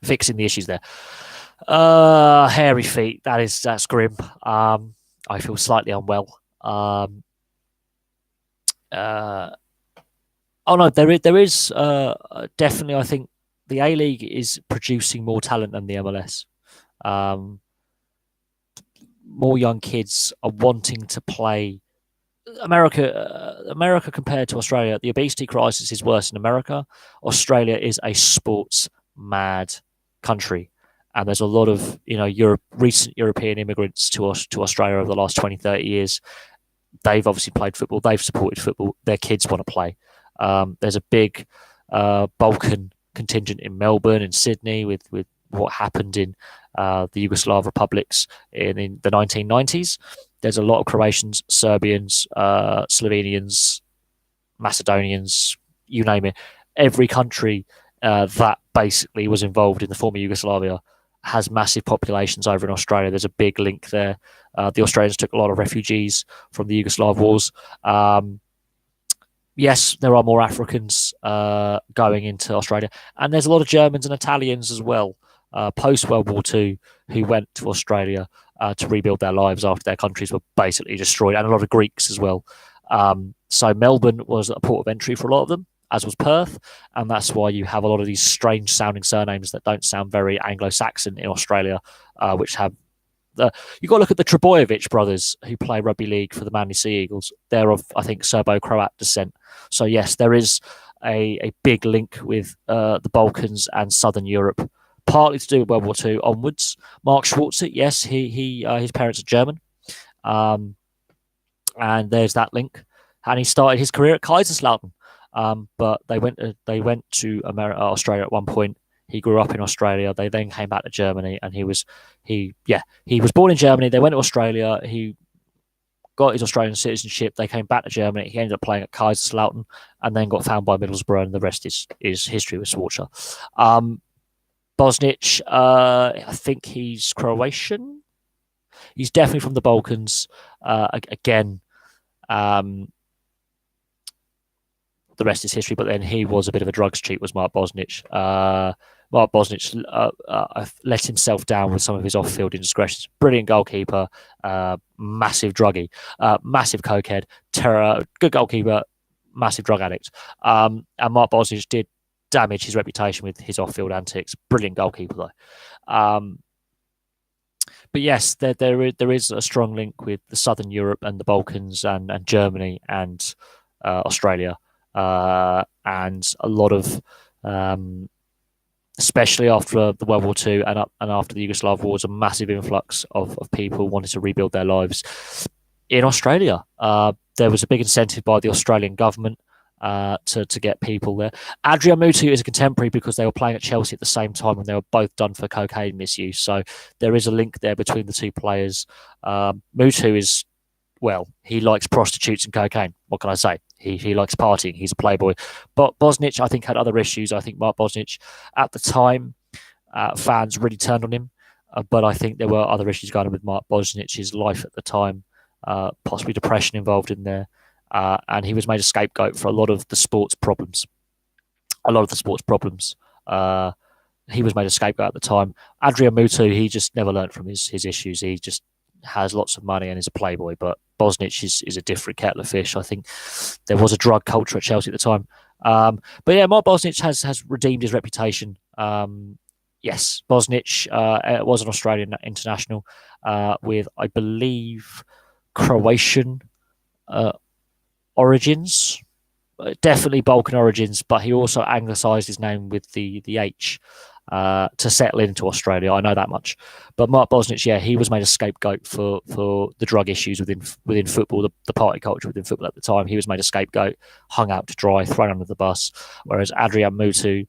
fixing the issues there. Hairy feet. That's grim. I feel slightly unwell. Oh no, there is definitely. I think the A League is producing more talent than the MLS. More young kids are wanting to play. America compared to Australia, the obesity crisis is worse in America. Australia is a sports mad country, and there's a lot of recent European immigrants to Australia over the last 20-30 years. They've obviously played football. They've supported football. Their kids want to play. There's a big Balkan contingent in Melbourne and Sydney with what happened in the Yugoslav republics in the 1990s. There's a lot of Croatians, Serbians, Slovenians, Macedonians, you name it. Every country that basically was involved in the former Yugoslavia has massive populations over in Australia. There's a big link there. The Australians took a lot of refugees from the Yugoslav wars. Yes, there are more Africans going into Australia. And there's a lot of Germans and Italians as well, post-World War II, who went to Australia to rebuild their lives after their countries were basically destroyed, and a lot of Greeks as well. So Melbourne was a port of entry for a lot of them, as was Perth, and that's why you have a lot of these strange sounding surnames that don't sound very Anglo-Saxon in Australia, which have you've got to look at the Trebojevic brothers who play rugby league for the Manly Sea Eagles. They're of, I think, Serbo-Croat descent. So yes, there is a big link with the Balkans and Southern Europe, partly to do with World War II onwards. Mark Schwarzer, yes, his parents are German, and there's that link. And he started his career at Kaiserslautern, but they went to Australia at one point. He grew up in Australia. They then came back to Germany, and he was born in Germany. They went to Australia. He got his Australian citizenship. They came back to Germany. He ended up playing at Kaiserslautern, and then got found by Middlesbrough, and the rest is history with Schwarzer. Bosnich, I think he's Croatian. He's definitely from the Balkans. Again, the rest is history. But then he was a bit of a drugs cheat, was Mark Bosnich. Mark Bosnich let himself down with some of his off-field indiscretions. Brilliant goalkeeper, massive druggie, massive cokehead, good goalkeeper, massive drug addict. And Mark Bosnich did damage his reputation with his off-field antics. Brilliant goalkeeper though. But yes, there is a strong link with the Southern Europe and the Balkans and Germany and Australia and a lot of especially after the World War II and after the Yugoslav wars, a massive influx of people wanting to rebuild their lives in Australia. There was a big incentive by the Australian government to get people there. Adrian Mutu is a contemporary because they were playing at Chelsea at the same time and they were both done for cocaine misuse. So there is a link there between the two players. Mutu is, well, he likes prostitutes and cocaine. What can I say? He likes partying. He's a playboy. But Bosnich, I think, had other issues. I think Mark Bosnich, at the time, fans really turned on him. But I think there were other issues going on with Mark Bosnich's life at the time, possibly depression involved in there. And he was made a scapegoat for a lot of the sports problems. He was made a scapegoat at the time. Adrian Mutu, he just never learned from his issues. He just has lots of money and is a playboy. But Bosnich is a different kettle of fish. I think there was a drug culture at Chelsea at the time. But yeah, Mark Bosnich has redeemed his reputation. Yes, Bosnich was an Australian international with, I believe, Croatian origins, definitely Balkan origins, but he also anglicised his name with the H to settle into Australia. I know that much. But Mark Bosnich, yeah, he was made a scapegoat for the drug issues within football, the party culture within football at the time. He was made a scapegoat, hung out to dry, thrown under the bus, whereas Adrian Mutu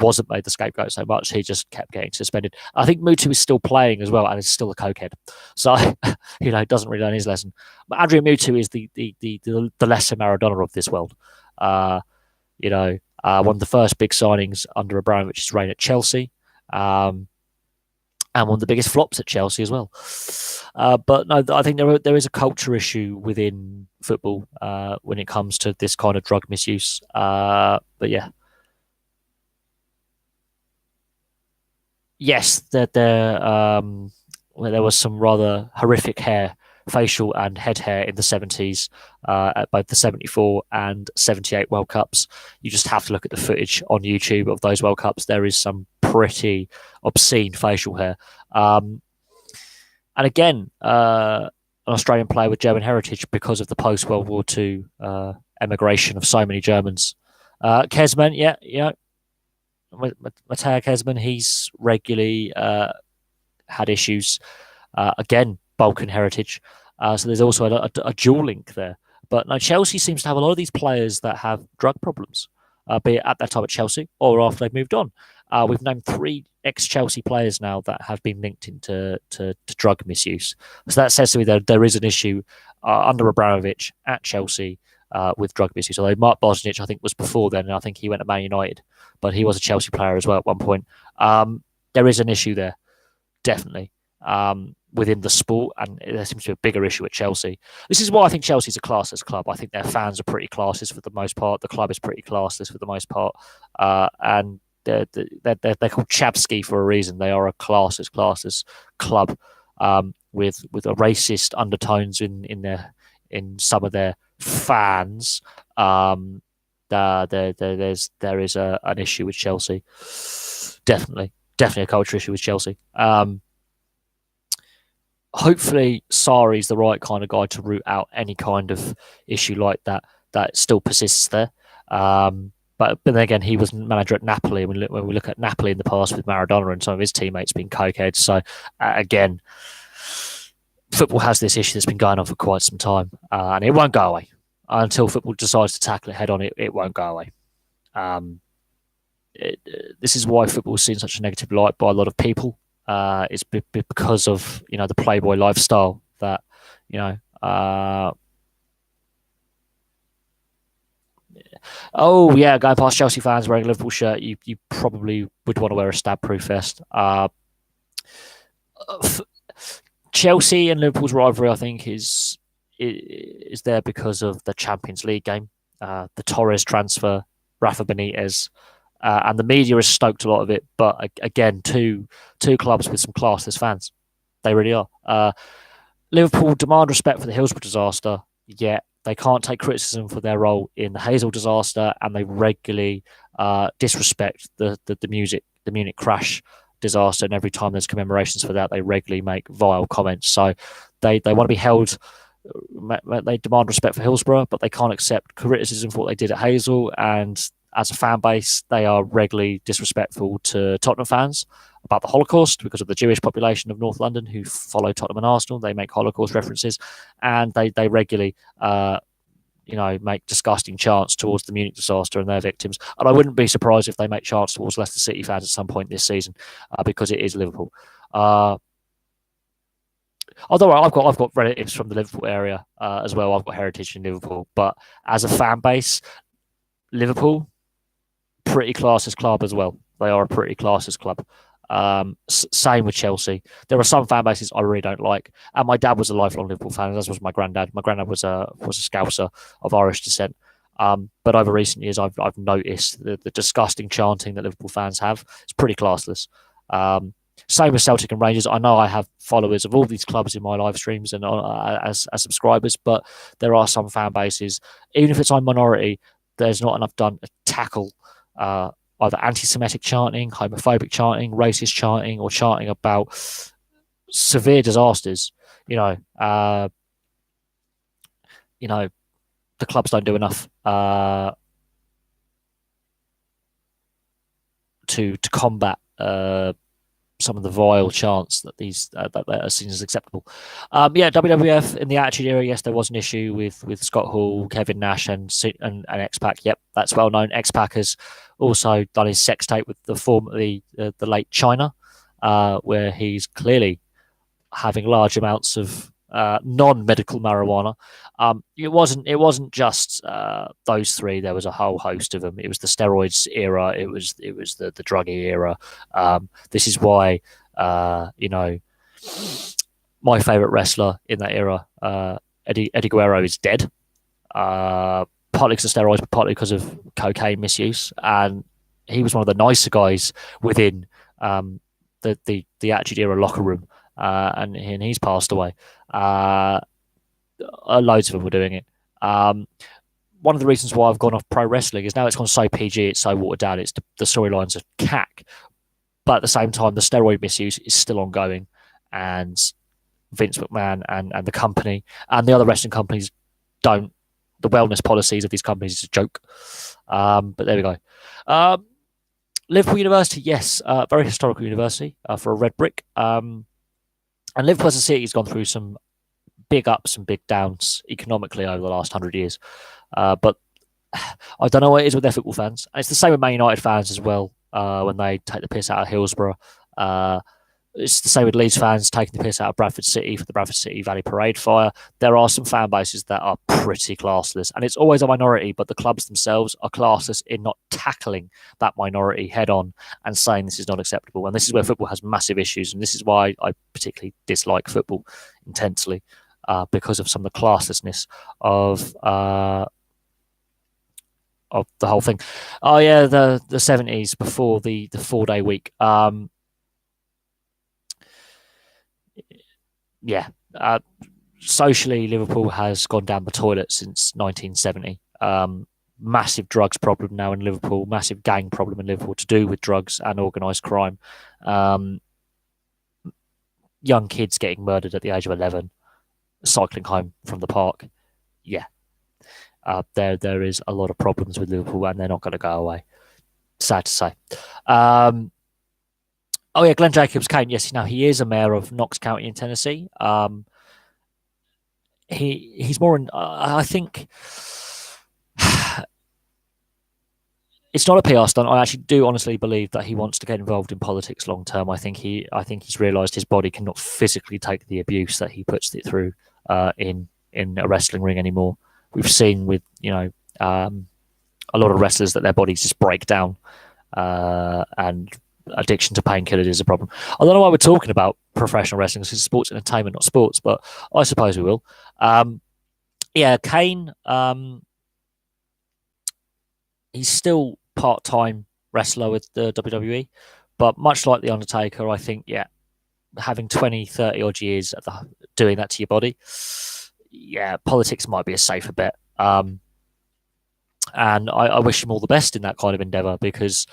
wasn't made the scapegoat so much. He just kept getting suspended. I think Mutu is still playing as well and is still a cokehead. So, doesn't really learn his lesson. But Adrian Mutu is the lesser Maradona of this world. One of the first big signings under Abramovich's reign at Chelsea. And one of the biggest flops at Chelsea as well. But no, I think there is a culture issue within football when it comes to this kind of drug misuse. But yeah. Yes, there was some rather horrific facial and head hair in the 70s at both the 74 and 78 World Cups. You just have to look at the footage on YouTube of those World Cups. There is some pretty obscene facial hair. And again, an Australian player with German heritage because of the post-World War II emigration of so many Germans. Kezman, yeah. Mateo Kezman, he's regularly had issues. Again, Balkan heritage. So there's also a dual link there. But no, Chelsea seems to have a lot of these players that have drug problems, be it at that time at Chelsea or after they've moved on. We've named 3 ex-Chelsea players now that have been linked into drug misuse. So that says to me that there is an issue under Abramovich at Chelsea with drug misuse. Although Mark Bosnich, I think, was before then, and I think he went to Man United, but he was a Chelsea player as well at one point. There is an issue there, definitely, within the sport, and there seems to be a bigger issue at Chelsea. This is why I think Chelsea's a classless club. I think their fans are pretty classless for the most part. The club is pretty classless for the most part, and they're called Chabsky for a reason. They are a classless club with a racist undertones in some of their fans. There is an issue with Chelsea. Definitely a culture issue with Chelsea. Hopefully Sarri's the right kind of guy to root out any kind of issue like that still persists there. But then again, he was manager at Napoli. When we look at Napoli in the past with Maradona and some of his teammates being cokeheads. So again, football has this issue that's been going on for quite some time, and it won't go away until football decides to tackle it head on. It won't go away. This is why football is seen such a negative light by a lot of people. It's because of the playboy lifestyle that oh yeah, going past Chelsea fans wearing a Liverpool shirt, you probably would want to wear a stab-proof vest. Chelsea and Liverpool's rivalry, I think, is there because of the Champions League game, the Torres transfer, Rafa Benitez, and the media has stoked a lot of it. But again, two clubs with some classless fans. They really are. Liverpool demand respect for the Hillsborough disaster, yet they can't take criticism for their role in the Hazel disaster, and they regularly disrespect the Munich crash disaster. And every time there's commemorations for that, they regularly make vile comments. So they want to be held. They demand respect for Hillsborough, but they can't accept criticism for what they did at Hazel. And as a fan base, they are regularly disrespectful to Tottenham fans about the Holocaust because of the Jewish population of North London who follow Tottenham and Arsenal. They make Holocaust references, and they regularly, make disgusting chants towards the Munich disaster and their victims. And I wouldn't be surprised if they make chants towards Leicester City fans at some point this season, because it is Liverpool. Although I've got relatives from the Liverpool area as well. I've got heritage in Liverpool, but as a fan base, Liverpool, pretty classist club as well. They are a pretty classist club. Same with Chelsea. There are some fan bases I really don't like, and my dad was a lifelong Liverpool fan, as was my granddad. My granddad was a Scouser of Irish descent. But over recent years, I've noticed the disgusting chanting that Liverpool fans have. It's pretty classless. Same with Celtic and Rangers. I know I have followers of all these clubs in my live streams and as subscribers, but there are some fan bases, even if it's a minority, there's not enough done to tackle either anti-Semitic chanting, homophobic chanting, racist chanting, or chanting about severe disasters. The clubs don't do enough to combat some of the vile chants that that are seen as acceptable. WWF in the Attitude Era, yes, there was an issue with Scott Hall, Kevin Nash, and X-Pac. Yep, that's well known. X-Pac has also done his sex tape with the late China, where he's clearly having large amounts of non-medical marijuana. It wasn't just those three. There was a whole host of them. It was the steroids era. It was the druggy era. This is why my favorite wrestler in that era, Eddie Guerrero, is dead. Partly because of steroids, but partly because of cocaine misuse. And he was one of the nicer guys within the Attitude Era locker room. And he's passed away. Loads of them were doing it. One of the reasons why I've gone off pro wrestling is now it's gone so PG, it's so watered down, it's the storylines are cack. But at the same time, the steroid misuse is still ongoing, and Vince McMahon and the company and the other wrestling companies don't. The wellness policies of these companies is a joke. But there we go. Liverpool University, yes, very historical university for a red brick. And Liverpool as a city has gone through some big ups and big downs economically over the last 100 years. But I don't know what it is with their football fans. And it's the same with Man United fans as well when they take the piss out of Hillsborough. It's the same with Leeds fans taking the piss out of Bradford City for the Bradford City Valley Parade fire. There are some fan bases that are pretty classless, and it's always a minority, but the clubs themselves are classless in not tackling that minority head on and saying this is not acceptable. And this is where football has massive issues, and this is why I particularly dislike football intensely, because of some of the classlessness of the whole thing. Oh yeah, the 70s before the 4-day week. Socially, Liverpool has gone down the toilet since 1970. Massive drugs problem now in Liverpool, massive gang problem in Liverpool to do with drugs and organised crime. Young kids getting murdered at the age of 11, cycling home from the park. Yeah, there is a lot of problems with Liverpool, and they're not going to go away. Sad to say. Oh yeah, Glenn Jacobs Kane. Yes, now he is a mayor of Knox County in Tennessee. He's more in. I think it's not a PR stunt. I actually do honestly believe that he wants to get involved in politics long term. I think he's realised his body cannot physically take the abuse that he puts it through in a wrestling ring anymore. We've seen with a lot of wrestlers that their bodies just break down, and addiction to painkillers is a problem. I don't know why we're talking about professional wrestling, because it's sports entertainment, not sports, but I suppose we will. Kane, he's still part-time wrestler with the WWE. But much like The Undertaker, I think, yeah, having 20, 30 odd years of doing that to your body, yeah, politics might be a safer bet. And I wish him all the best in that kind of endeavor, because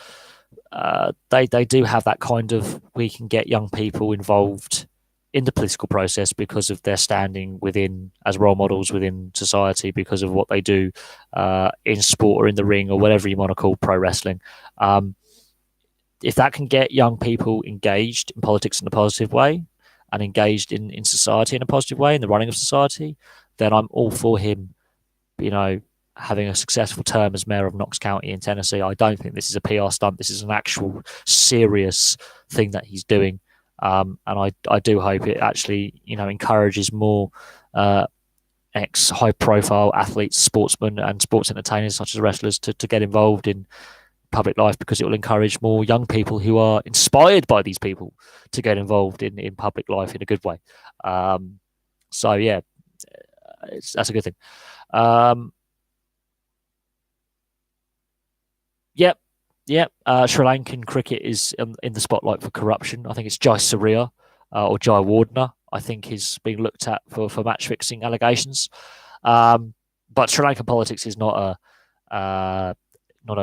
they do have that kind of, we can get young people involved in the political process because of their standing within, as role models within society, because of what they do in sport or in the ring or whatever you want to call pro wrestling. If that can get young people engaged in politics in a positive way and engaged in society in a positive way, in the running of society, then I'm all for him, having a successful term as mayor of Knox County in Tennessee. I don't think this is a PR stunt. This is an actual serious thing that he's doing. And I do hope it actually, encourages more ex-high-profile athletes, sportsmen, and sports entertainers such as wrestlers to get involved in public life, because it will encourage more young people who are inspired by these people to get involved in public life in a good way. So yeah, that's a good thing. Yep. Sri Lankan cricket is in the spotlight for corruption. I think it's Jai Surya or Jai Wardner, I think, is being looked at for match fixing allegations. But Sri Lankan politics is not a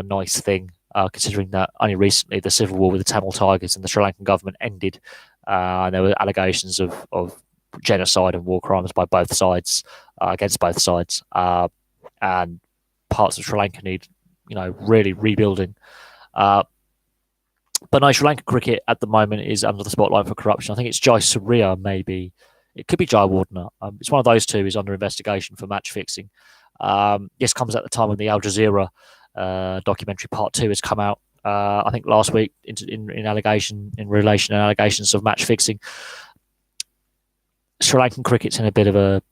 nice thing, considering that only recently the civil war with the Tamil Tigers and the Sri Lankan government ended. And there were allegations of genocide and war crimes by both sides, against both sides. And parts of Sri Lanka need, really rebuilding. But no, Sri Lankan cricket at the moment is under the spotlight for corruption. I think it's Jai Surya, maybe. It could be Jai Wardner. It's one of those two is under investigation for match fixing. This comes at the time when the Al Jazeera documentary Part 2 has come out, I think last week, in relation to allegations of match fixing. Sri Lankan cricket's in a bit of a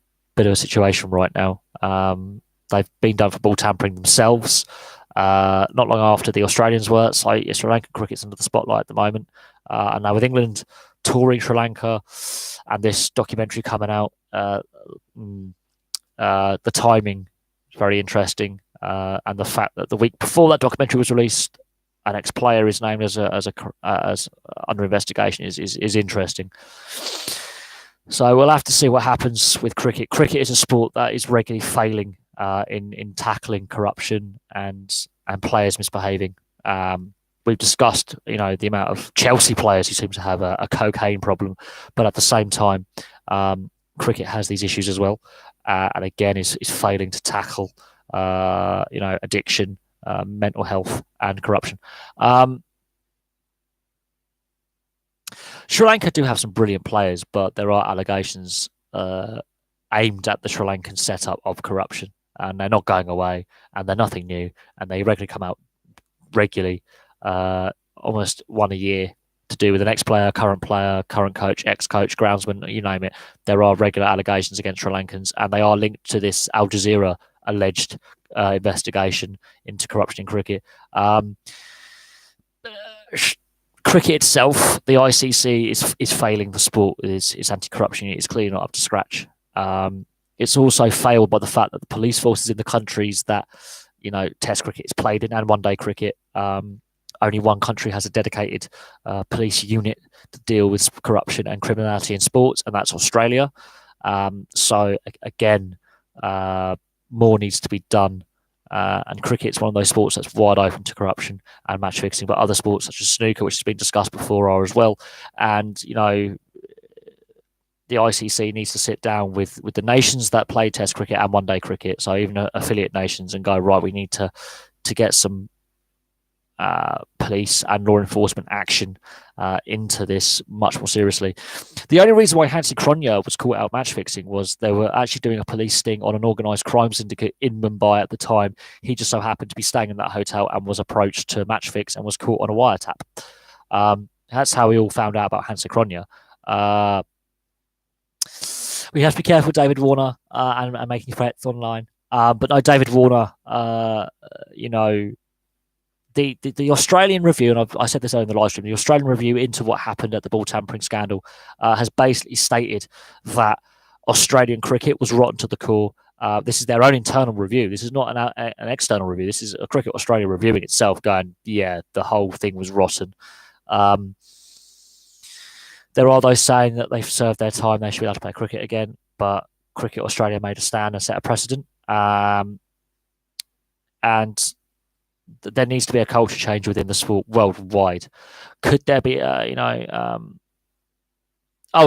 situation right now. They've been done for ball tampering themselves. Not long after the Australians were, so Sri Lankan cricket's under the spotlight at the moment. And now with England touring Sri Lanka and this documentary coming out, the timing is very interesting. And the fact that the week before that documentary was released, an ex-player is named as under investigation is interesting. So we'll have to see what happens with cricket. Cricket is a sport that is regularly failing in tackling corruption and players misbehaving. We've discussed, the amount of Chelsea players who seem to have a cocaine problem, but at the same time, cricket has these issues as well, and again is failing to tackle, addiction, mental health, and corruption. Sri Lanka do have some brilliant players, but there are allegations aimed at the Sri Lankan setup of corruption, and they're not going away, and they're nothing new, and they regularly come out almost one a year, to do with an ex-player, current coach, ex-coach, groundsman, you name it. There are regular allegations against Sri Lankans, and they are linked to this Al Jazeera alleged investigation into corruption in cricket. Cricket itself, the ICC is failing the sport. It's anti-corruption. It's clearly not up to scratch. It's also failed by the fact that the police forces in the countries that Test cricket is played in and one-day cricket, only one country has a dedicated police unit to deal with corruption and criminality in sports, and that's Australia. So again, more needs to be done. And cricket's one of those sports that's wide open to corruption and match fixing, but other sports such as snooker, which has been discussed before, are as well. And the ICC needs to sit down with the nations that play Test cricket and one-day cricket, so even affiliate nations, and go, right, we need to get some police and law enforcement action into this much more seriously. The only reason why Hansi Kronya was caught out match fixing was they were actually doing a police sting on an organised crime syndicate in Mumbai at the time. He just so happened to be staying in that hotel and was approached to match fix and was caught on a wiretap. That's how we all found out about Hansi Kronya. We have to be careful, David Warner, and making threats online. But no, David Warner, the Australian review, and I said this earlier in the live stream, the Australian review into what happened at the ball tampering scandal has basically stated that Australian cricket was rotten to the core, This is their own internal review. This is not an external review. This is a Cricket Australia reviewing itself, going, yeah, the whole thing was rotten. Um, there are those saying that they've served their time, they should be allowed to play cricket again, but Cricket Australia made a stand and set a precedent. And there needs to be a culture change within the sport worldwide. Could there be, oh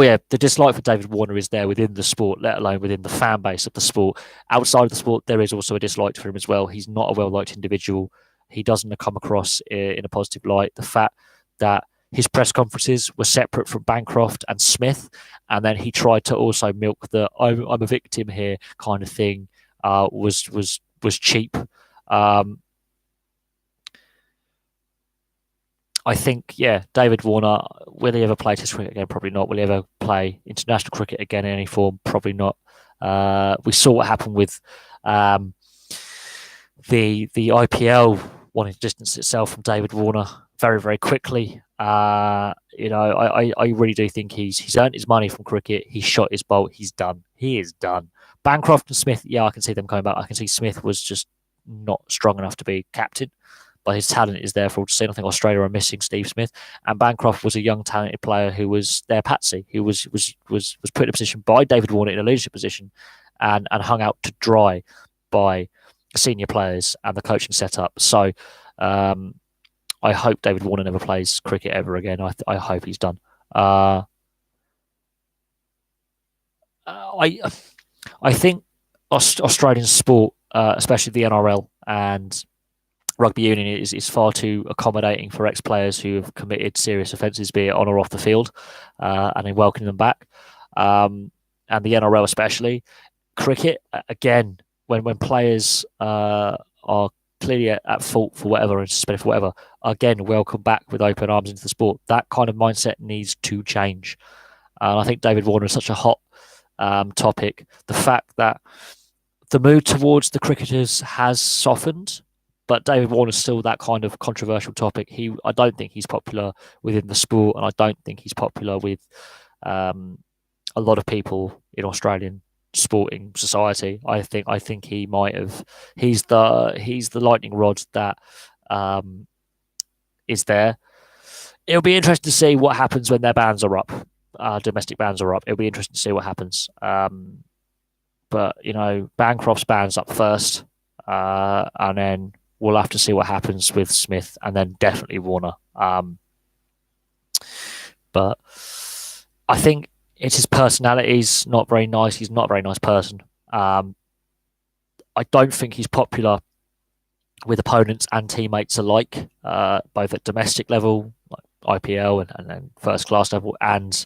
yeah, the dislike for David Warner is there within the sport, let alone within the fan base of the sport. Outside of the sport, there is also a dislike for him as well. He's not a well-liked individual. He doesn't come across in a positive light. The fact that his press conferences were separate from Bancroft and Smith, and then he tried to also milk the "I'm a victim here" kind of thing was cheap. I think, yeah, David Warner, will he ever play Test cricket again? Probably not. Will he ever play international cricket again in any form? Probably not. We saw what happened with the IPL wanting to distance itself from David Warner very, very quickly. I really do think he's earned his money from cricket. He's shot his bolt. He's done. He is done. Bancroft and Smith, yeah, I can see them coming back. I can see Smith was just not strong enough to be captain, but his talent is there for all to see. I think Australia are missing Steve Smith, and Bancroft was a young, talented player who was their patsy, who was put in a position by David Warner in a leadership position, and hung out to dry by senior players and the coaching setup. So I hope David Warner never plays cricket ever again. I hope he's done. I think Australian sport, especially the NRL and rugby union, is far too accommodating for ex-players who have committed serious offences, be it on or off the field, and then welcoming them back. And the NRL especially. Cricket, again, when players are clearly at fault for whatever and suspended for whatever, again, welcome back with open arms into the sport. That kind of mindset needs to change. And I think David Warner is such a hot topic. The fact that the mood towards the cricketers has softened, but David Warner is still that kind of controversial topic. I don't think he's popular within the sport, and I don't think he's popular with a lot of people in Australian sporting society. I think he might have. He's the lightning rod that is there. It'll be interesting to see what happens when their bans are up. Domestic bans are up. It'll be interesting to see what happens. But Bancroft's ban's up first, and then we'll have to see what happens with Smith, and then definitely Warner. But I think it's his personality. He's not very nice. He's not a very nice person. I don't think he's popular with opponents and teammates alike, both at domestic level, like IPL, and then first class level, and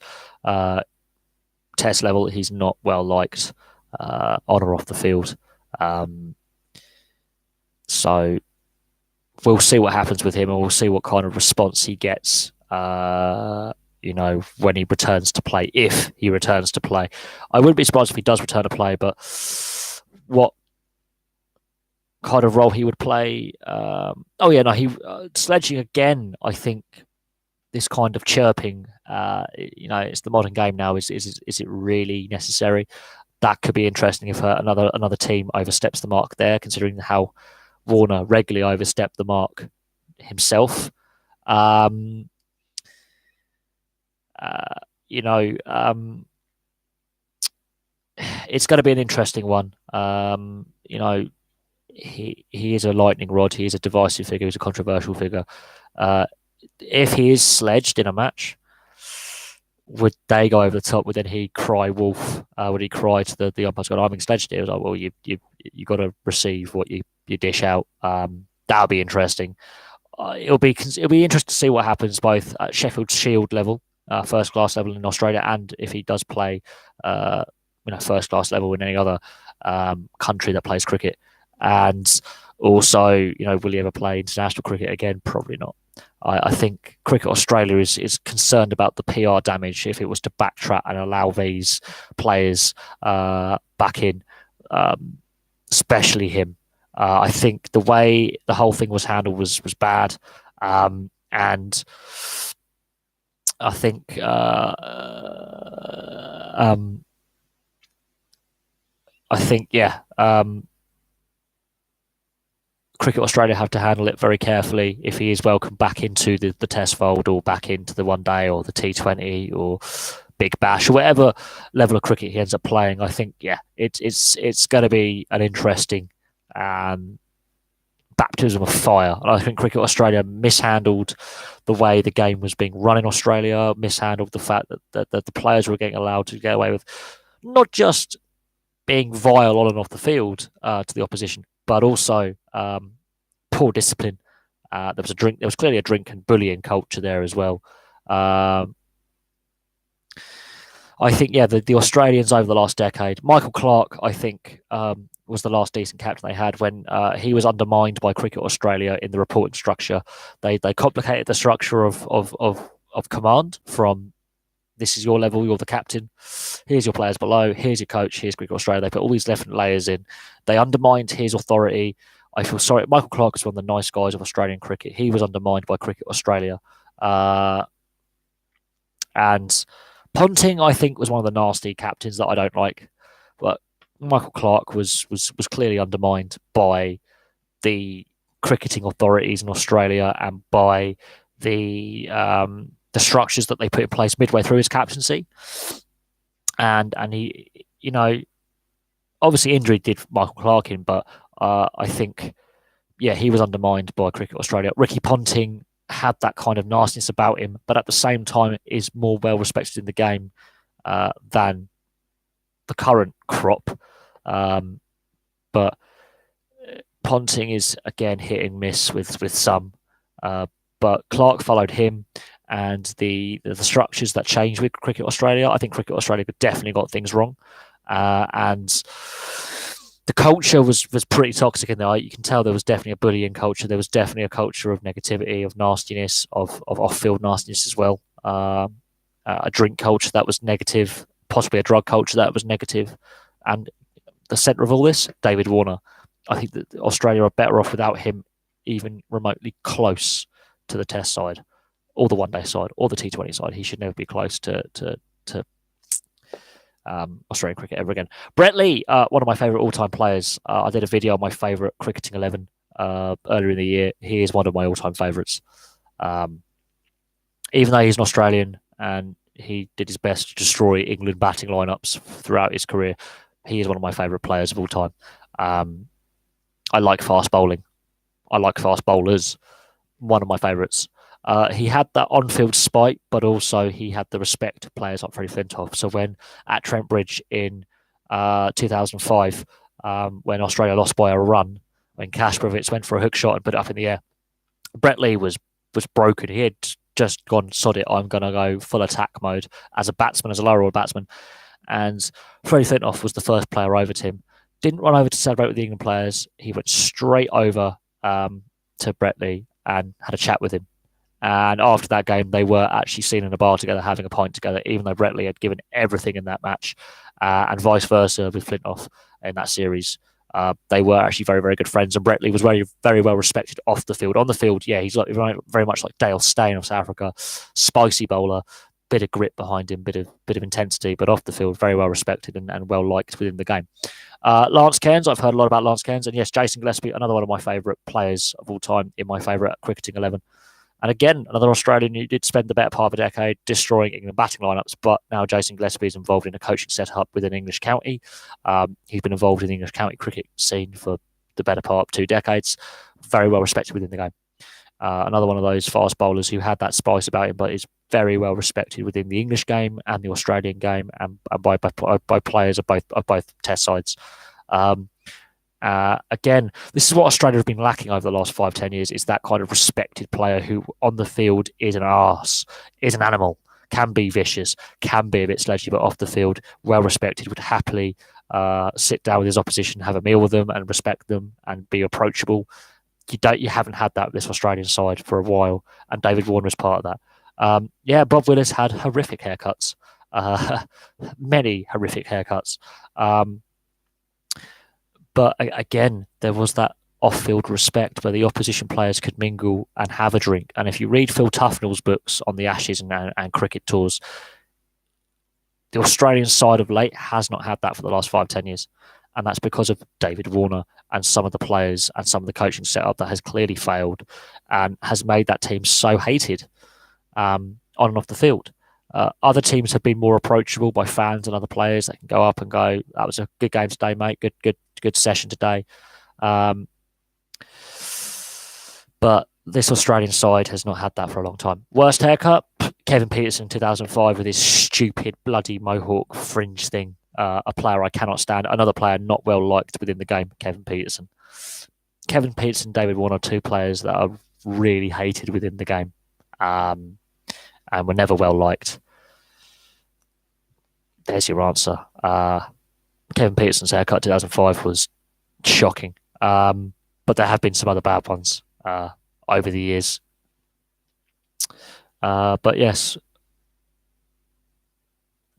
Test level. He's not well liked on or off the field. So we'll see what happens with him, and we'll see what kind of response he gets. When he returns to play, if he returns to play. I wouldn't be surprised if he does return to play, but what kind of role he would play? Sledging again. I think this kind of chirping, it's the modern game now. Is it really necessary? That could be interesting if another team oversteps the mark there, considering how Warner regularly overstepped the mark himself. It's going to be an interesting one. He is a lightning rod. He is a divisive figure. He's a controversial figure. If he is sledged in a match, would they go over the top? Would then he cry wolf? Would he cry to the umpires going, "I'm being sledged here"? It was like, well, you got to receive what you dish out. That'll be interesting. It'll be interesting to see what happens both at Sheffield Shield level, first class level in Australia, and if he does play, first class level in any other country that plays cricket. And also, will he ever play international cricket again? Probably not. I think Cricket Australia is concerned about the PR damage if it was to backtrack and allow these players back in, especially him. I think the way the whole thing was handled was bad, and I think I think, Cricket Australia have to handle it very carefully if he is welcomed back into the Test fold or back into the one day or the T20 or Big Bash or whatever level of cricket he ends up playing. I think, it's going to be an interesting baptism of fire. And I think Cricket Australia mishandled the way the game was being run in Australia, mishandled the fact that the players were getting allowed to get away with not just being vile on and off the field to the opposition, but also poor discipline. There was clearly a drink and bullying culture there as well. I think, the Australians over the last decade, Michael Clarke, I think, was the last decent captain they had when he was undermined by Cricket Australia in the reporting structure. They complicated the structure of command from this is your level, you're the captain, here's your players below, here's your coach, here's Cricket Australia. They put all these different layers in. They undermined his authority. I feel sorry. Michael Clarke is one of the nice guys of Australian cricket. He was undermined by Cricket Australia. And Ponting, I think, was one of the nasty captains that I don't like. But Michael Clarke was clearly undermined by the cricketing authorities in Australia and by the structures that they put in place midway through his captaincy. And he, obviously injury did Michael Clarke in, but I think, he was undermined by Cricket Australia. Ricky Ponting had that kind of nastiness about him, but at the same time is more well respected in the game than the current crop. But Ponting is again hit and miss with some. But Clarke followed him, and the structures that changed with Cricket Australia. I think Cricket Australia definitely got things wrong, and the culture was pretty toxic in there. You can tell there was definitely a bullying culture. There was definitely a culture of negativity, of nastiness, of off-field nastiness as well. A drink culture that was negative, possibly a drug culture that was negative. And the centre of all this, David Warner. I think that Australia are better off without him even remotely close to the Test side, or the one-day side, or the T20 side. He should never be close to Australian cricket ever again. Brett Lee, one of my favourite all-time players. I did a video on my favourite cricketing 11 earlier in the year. He is one of my all-time favourites. Even though he's an Australian and he did his best to destroy England batting lineups throughout his career, he is one of my favourite players of all time. I like fast bowling. I like fast bowlers. One of my favourites. He had that on-field spite, but also he had the respect of players like Freddie Flintoff. So when at Trent Bridge in 2005, when Australia lost by a run, when Kasparovich went for a hook shot and put it up in the air, Brett Lee was broken. He had just gone, sod it, I'm going to go full attack mode as a batsman, as a lower order batsman. And Freddie Flintoff was the first player over to him. Didn't run over to celebrate with the England players. He went straight over to Brett Lee and had a chat with him. And after that game, they were actually seen in a bar together, having a pint together, even though Brett Lee had given everything in that match, and vice versa with Flintoff in that series. They were actually very, very good friends, and Brett Lee was very, very well respected off the field. On the field, he's like very much like Dale Steyn of South Africa, spicy bowler, bit of grit behind him, bit of intensity, but off the field, very well respected and well liked within the game. Lance Cairns, I've heard a lot about Lance Cairns, and yes, Jason Gillespie, another one of my favourite players of all time in my favourite cricketing 11. And again, another Australian who did spend the better part of a decade destroying England batting lineups, but now Jason Gillespie is involved in a coaching setup within English county. He's been involved in the English county cricket scene for the better part of 2 decades. Very well respected within the game. Another one of those fast bowlers who had that spice about him, but is very well respected within the English game and the Australian game, and by players of both Test sides. Again, this is what Australia have been lacking over the last 5-10 years, is that kind of respected player who on the field is an arse, is an animal, can be vicious, can be a bit sledgy, but off the field, well respected, would happily sit down with his opposition, have a meal with them and respect them and be approachable. You haven't had that with this Australian side for a while, and David Warner is part of that. Bob Willis had horrific haircuts, many horrific haircuts. But again, there was that off-field respect where the opposition players could mingle and have a drink. And if you read Phil Tufnell's books on the Ashes and cricket tours, the Australian side of late has not had that for the last 5-10 years. and that's because of David Warner and some of the players and some of the coaching setup that has clearly failed and has made that team so hated on and off the field. Other teams have been more approachable by fans and other players that can go up and go, "That was a good game today, mate. Good session today." Um, but this Australian side has not had that for a long time. Worst haircut, Kevin Peterson, 2005, with his stupid bloody mohawk fringe thing. A player I cannot stand. Another player not well liked within the game, Kevin Peterson. Kevin Peterson, David Warner, two players that are really hated within the game, and were never well liked. There's your answer. Kevin Peterson's haircut 2005 was shocking, but there have been some other bad ones over the years. But yes,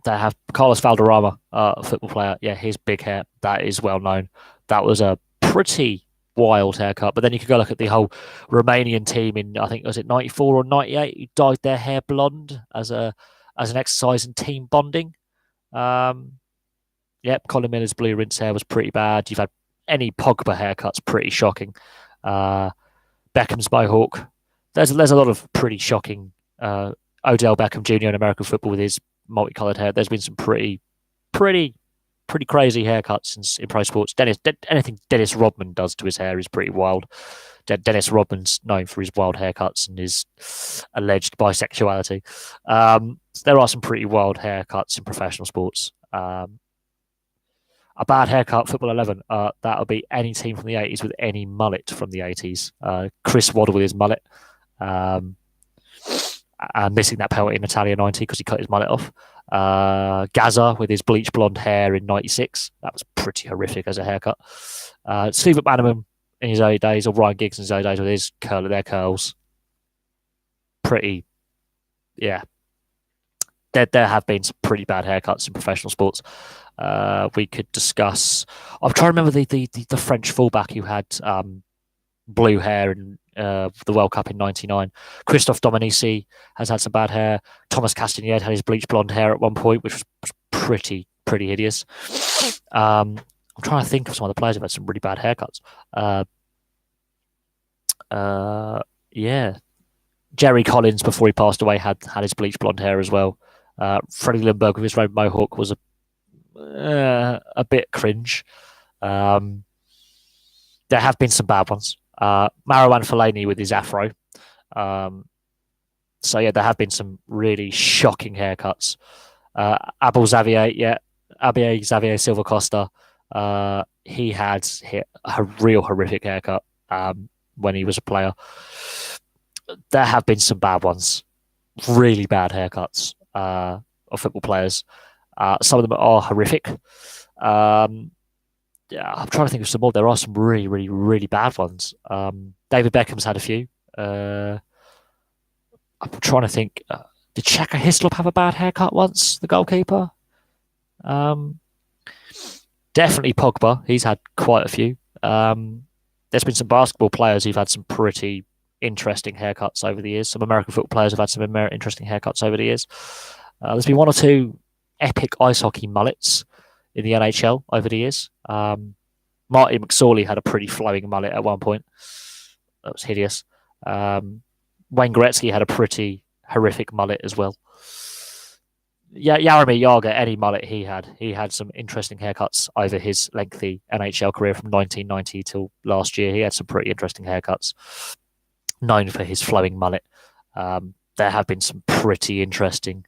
they have Carlos Valderrama, a football player. Yeah, his big hair, that is well known. That was a pretty wild haircut. But then you could go look at the whole Romanian team in, I think, was it 94 or 98, who dyed their hair blonde as an exercise in team bonding. Yep, Colin Miller's blue rinse hair was pretty bad. You've had any Pogba haircuts, pretty shocking. Beckham's mohawk. There's a lot of pretty shocking. Odell Beckham Jr. in American football with his multicolored hair. There's been some pretty crazy haircuts in pro sports. Anything Dennis Rodman does to his hair is pretty wild. Dennis Rodman's known for his wild haircuts and his alleged bisexuality. There are some pretty wild haircuts in professional sports. A bad haircut, football 11, that'll be any team from the 80s with any mullet from the 80s. Chris Waddle with his mullet. And missing that penalty in Italia 90 because he cut his mullet off. Gaza with his bleach blonde hair in 96. That was pretty horrific as a haircut. Steve McManaman in his early days, or Ryan Giggs in his early days with his their curls. Pretty, yeah. There have been some pretty bad haircuts in professional sports. We could discuss. I'm trying to remember the French fullback who had blue hair in the World Cup in '99. Christophe Dominici has had some bad hair. Thomas Castagnette had his bleach blonde hair at one point, which was pretty hideous. I'm trying to think of some other players who've had some really bad haircuts. Yeah, Jerry Collins before he passed away had his bleach blonde hair as well. Freddie Lindbergh with his red mohawk was a bit cringe. There have been some bad ones. Marouane Fellaini with his afro. So yeah, there have been some really shocking haircuts. Abel Xavier, Xavier Silva Costa. He had a real horrific haircut when he was a player. There have been some bad ones, really bad haircuts of football players. Some of them are horrific. Yeah, I'm trying to think of some more. There are some really bad ones. David Beckham's had a few. I'm trying to think. Did Shaka Hislop have a bad haircut once? The goalkeeper. Definitely Pogba. He's had quite a few. There's been some basketball players who've had some pretty interesting haircuts over the years. Some American football players have had some interesting haircuts over the years. There's been one or two epic ice hockey mullets in the NHL over the years. Marty McSorley had a pretty flowing mullet at one point. That was hideous. Wayne Gretzky had a pretty horrific mullet as well. Yeah, Jaromir Jagr, any mullet he had some interesting haircuts over his lengthy NHL career from 1990 till last year. He had some pretty interesting haircuts, known for his flowing mullet. There have been some pretty interesting,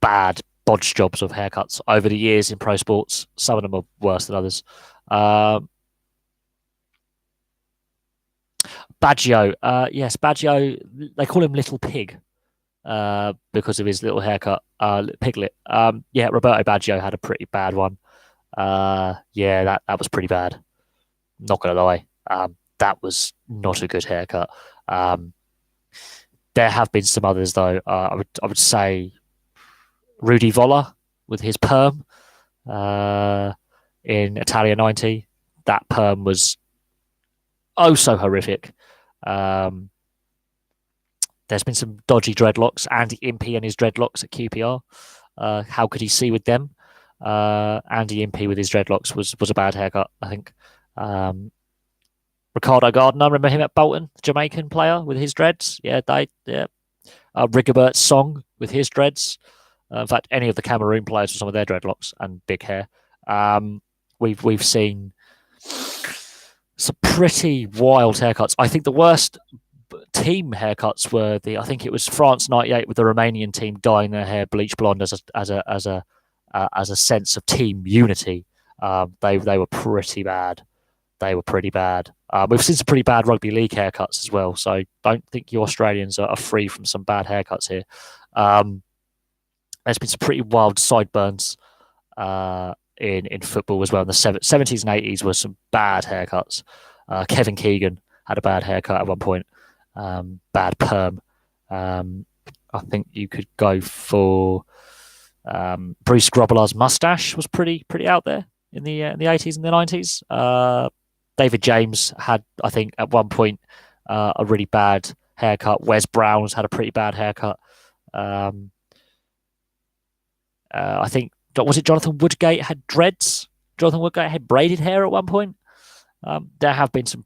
bad bodge jobs of haircuts over the years in pro sports. Some of them are worse than others. Baggio, yes, Baggio, they call him Little Pig because of his little haircut, Piglet. Yeah, Roberto Baggio had a pretty bad one. Yeah, that was pretty bad. Not gonna lie, that was not a good haircut. There have been some others though. I would say Rudy Voller with his perm in Italia 90. That perm was oh so horrific. There's been some dodgy dreadlocks. Andy Impey and his dreadlocks at QPR. How could he see with them? Andy Impey with his dreadlocks was a bad haircut, I think. Ricardo Gardner, remember him at Bolton, Jamaican player with his dreads? Yeah. Rigobert Song with his dreads. In fact, any of the Cameroon players with some of their dreadlocks and big hair. We've seen some pretty wild haircuts. I think the worst team haircuts were I think it was France '98 with the Romanian team dyeing their hair bleach blonde as a sense of team unity. They were pretty bad. They were pretty bad. We've seen some pretty bad rugby league haircuts as well. So don't think you Australians are free from some bad haircuts here. There's been some pretty wild sideburns in football as well. In the 70s and 80s were some bad haircuts. Kevin Keegan had a bad haircut at one point. Bad perm. I think you could go for Bruce Grobbelaar's mustache was pretty out there in the 80s and the 90s. David James had, I think, at one point a really bad haircut. Wes Brown's had a pretty bad haircut. I think, was it Jonathan Woodgate had dreads? Jonathan Woodgate had braided hair at one point. There have been some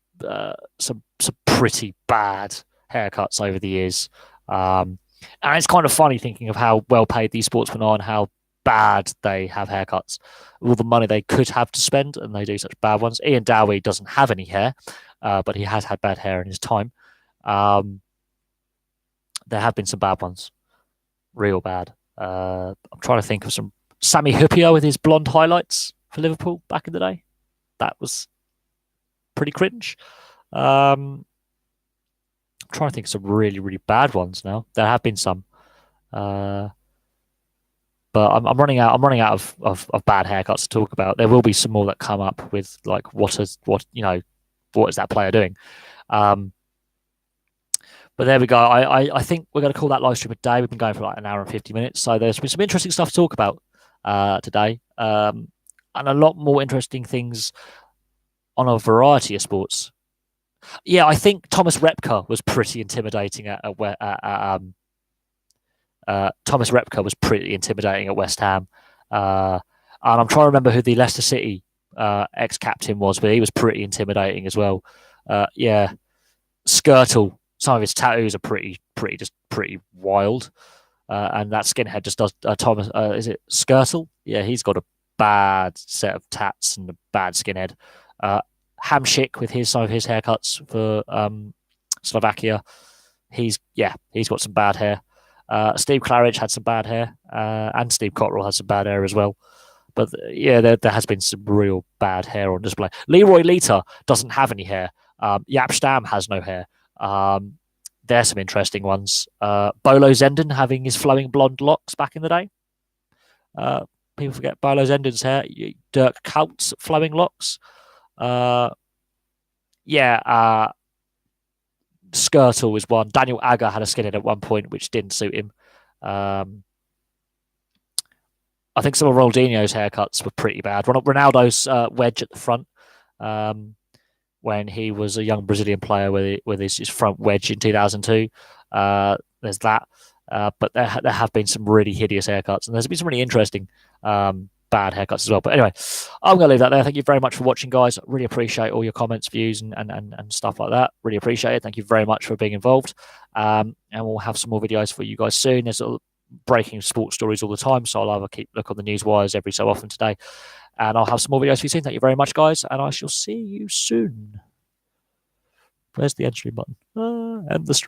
pretty bad haircuts over the years. And it's kind of funny thinking of how well paid these sportsmen are and how bad they have haircuts. All the money they could have to spend, and they do such bad ones. Ian Dowie doesn't have any hair, but he has had bad hair in his time. There have been some bad ones, real bad. I'm trying to think of some. Sammy Huppier with his blonde highlights for Liverpool back in the day. That was pretty cringe. I'm trying to think of some really, really bad ones now. There have been some. But I'm running out of bad haircuts to talk about. There will be some more that come up with like what is that player doing? But there we go. I think we're going to call that live stream a day. We've been going for like an hour and 50 minutes. So there's been some interesting stuff to talk about today. And a lot more interesting things on a variety of sports. Yeah, I think Thomas Repka was pretty intimidating Thomas Repka was pretty intimidating at West Ham. And I'm trying to remember who the Leicester City ex-captain was, but he was pretty intimidating as well. Yeah, Skirtle. Some of his tattoos are pretty wild. And that skinhead just does Thomas. Is it Skirtle? Yeah, he's got a bad set of tats and a bad skinhead. Hamsik with some of his haircuts for Slovakia. He's got some bad hair. Steve Claridge had some bad hair, and Steve Cotterill has some bad hair as well. But yeah, there has been some real bad hair on display. Leroy Lita doesn't have any hair. Jaap Stam has no hair. There's some interesting ones. Bolo Zenden having his flowing blonde locks back in the day. People forget Bolo Zenden's hair. Dirk Kuyt's flowing locks. Skirtle was one. Daniel Agger had a skinhead at one point, which didn't suit him. I think some of Ronaldinho's haircuts were pretty bad. Ronaldo's wedge at the front, when he was a young Brazilian player with his front wedge in 2002. There's that. But there have been some really hideous haircuts, and there's been some really interesting bad haircuts as well. But anyway, I'm going to leave that there. Thank you very much for watching, guys. Really appreciate all your comments, views, and stuff like that. Really appreciate it. Thank you very much for being involved. And we'll have some more videos for you guys soon. There's breaking sports stories all the time, so I'll have a look on the news wires every so often today. And I'll have some more videos for you soon. Thank you very much, guys, and I shall see you soon. Where's the end stream button? End the stream.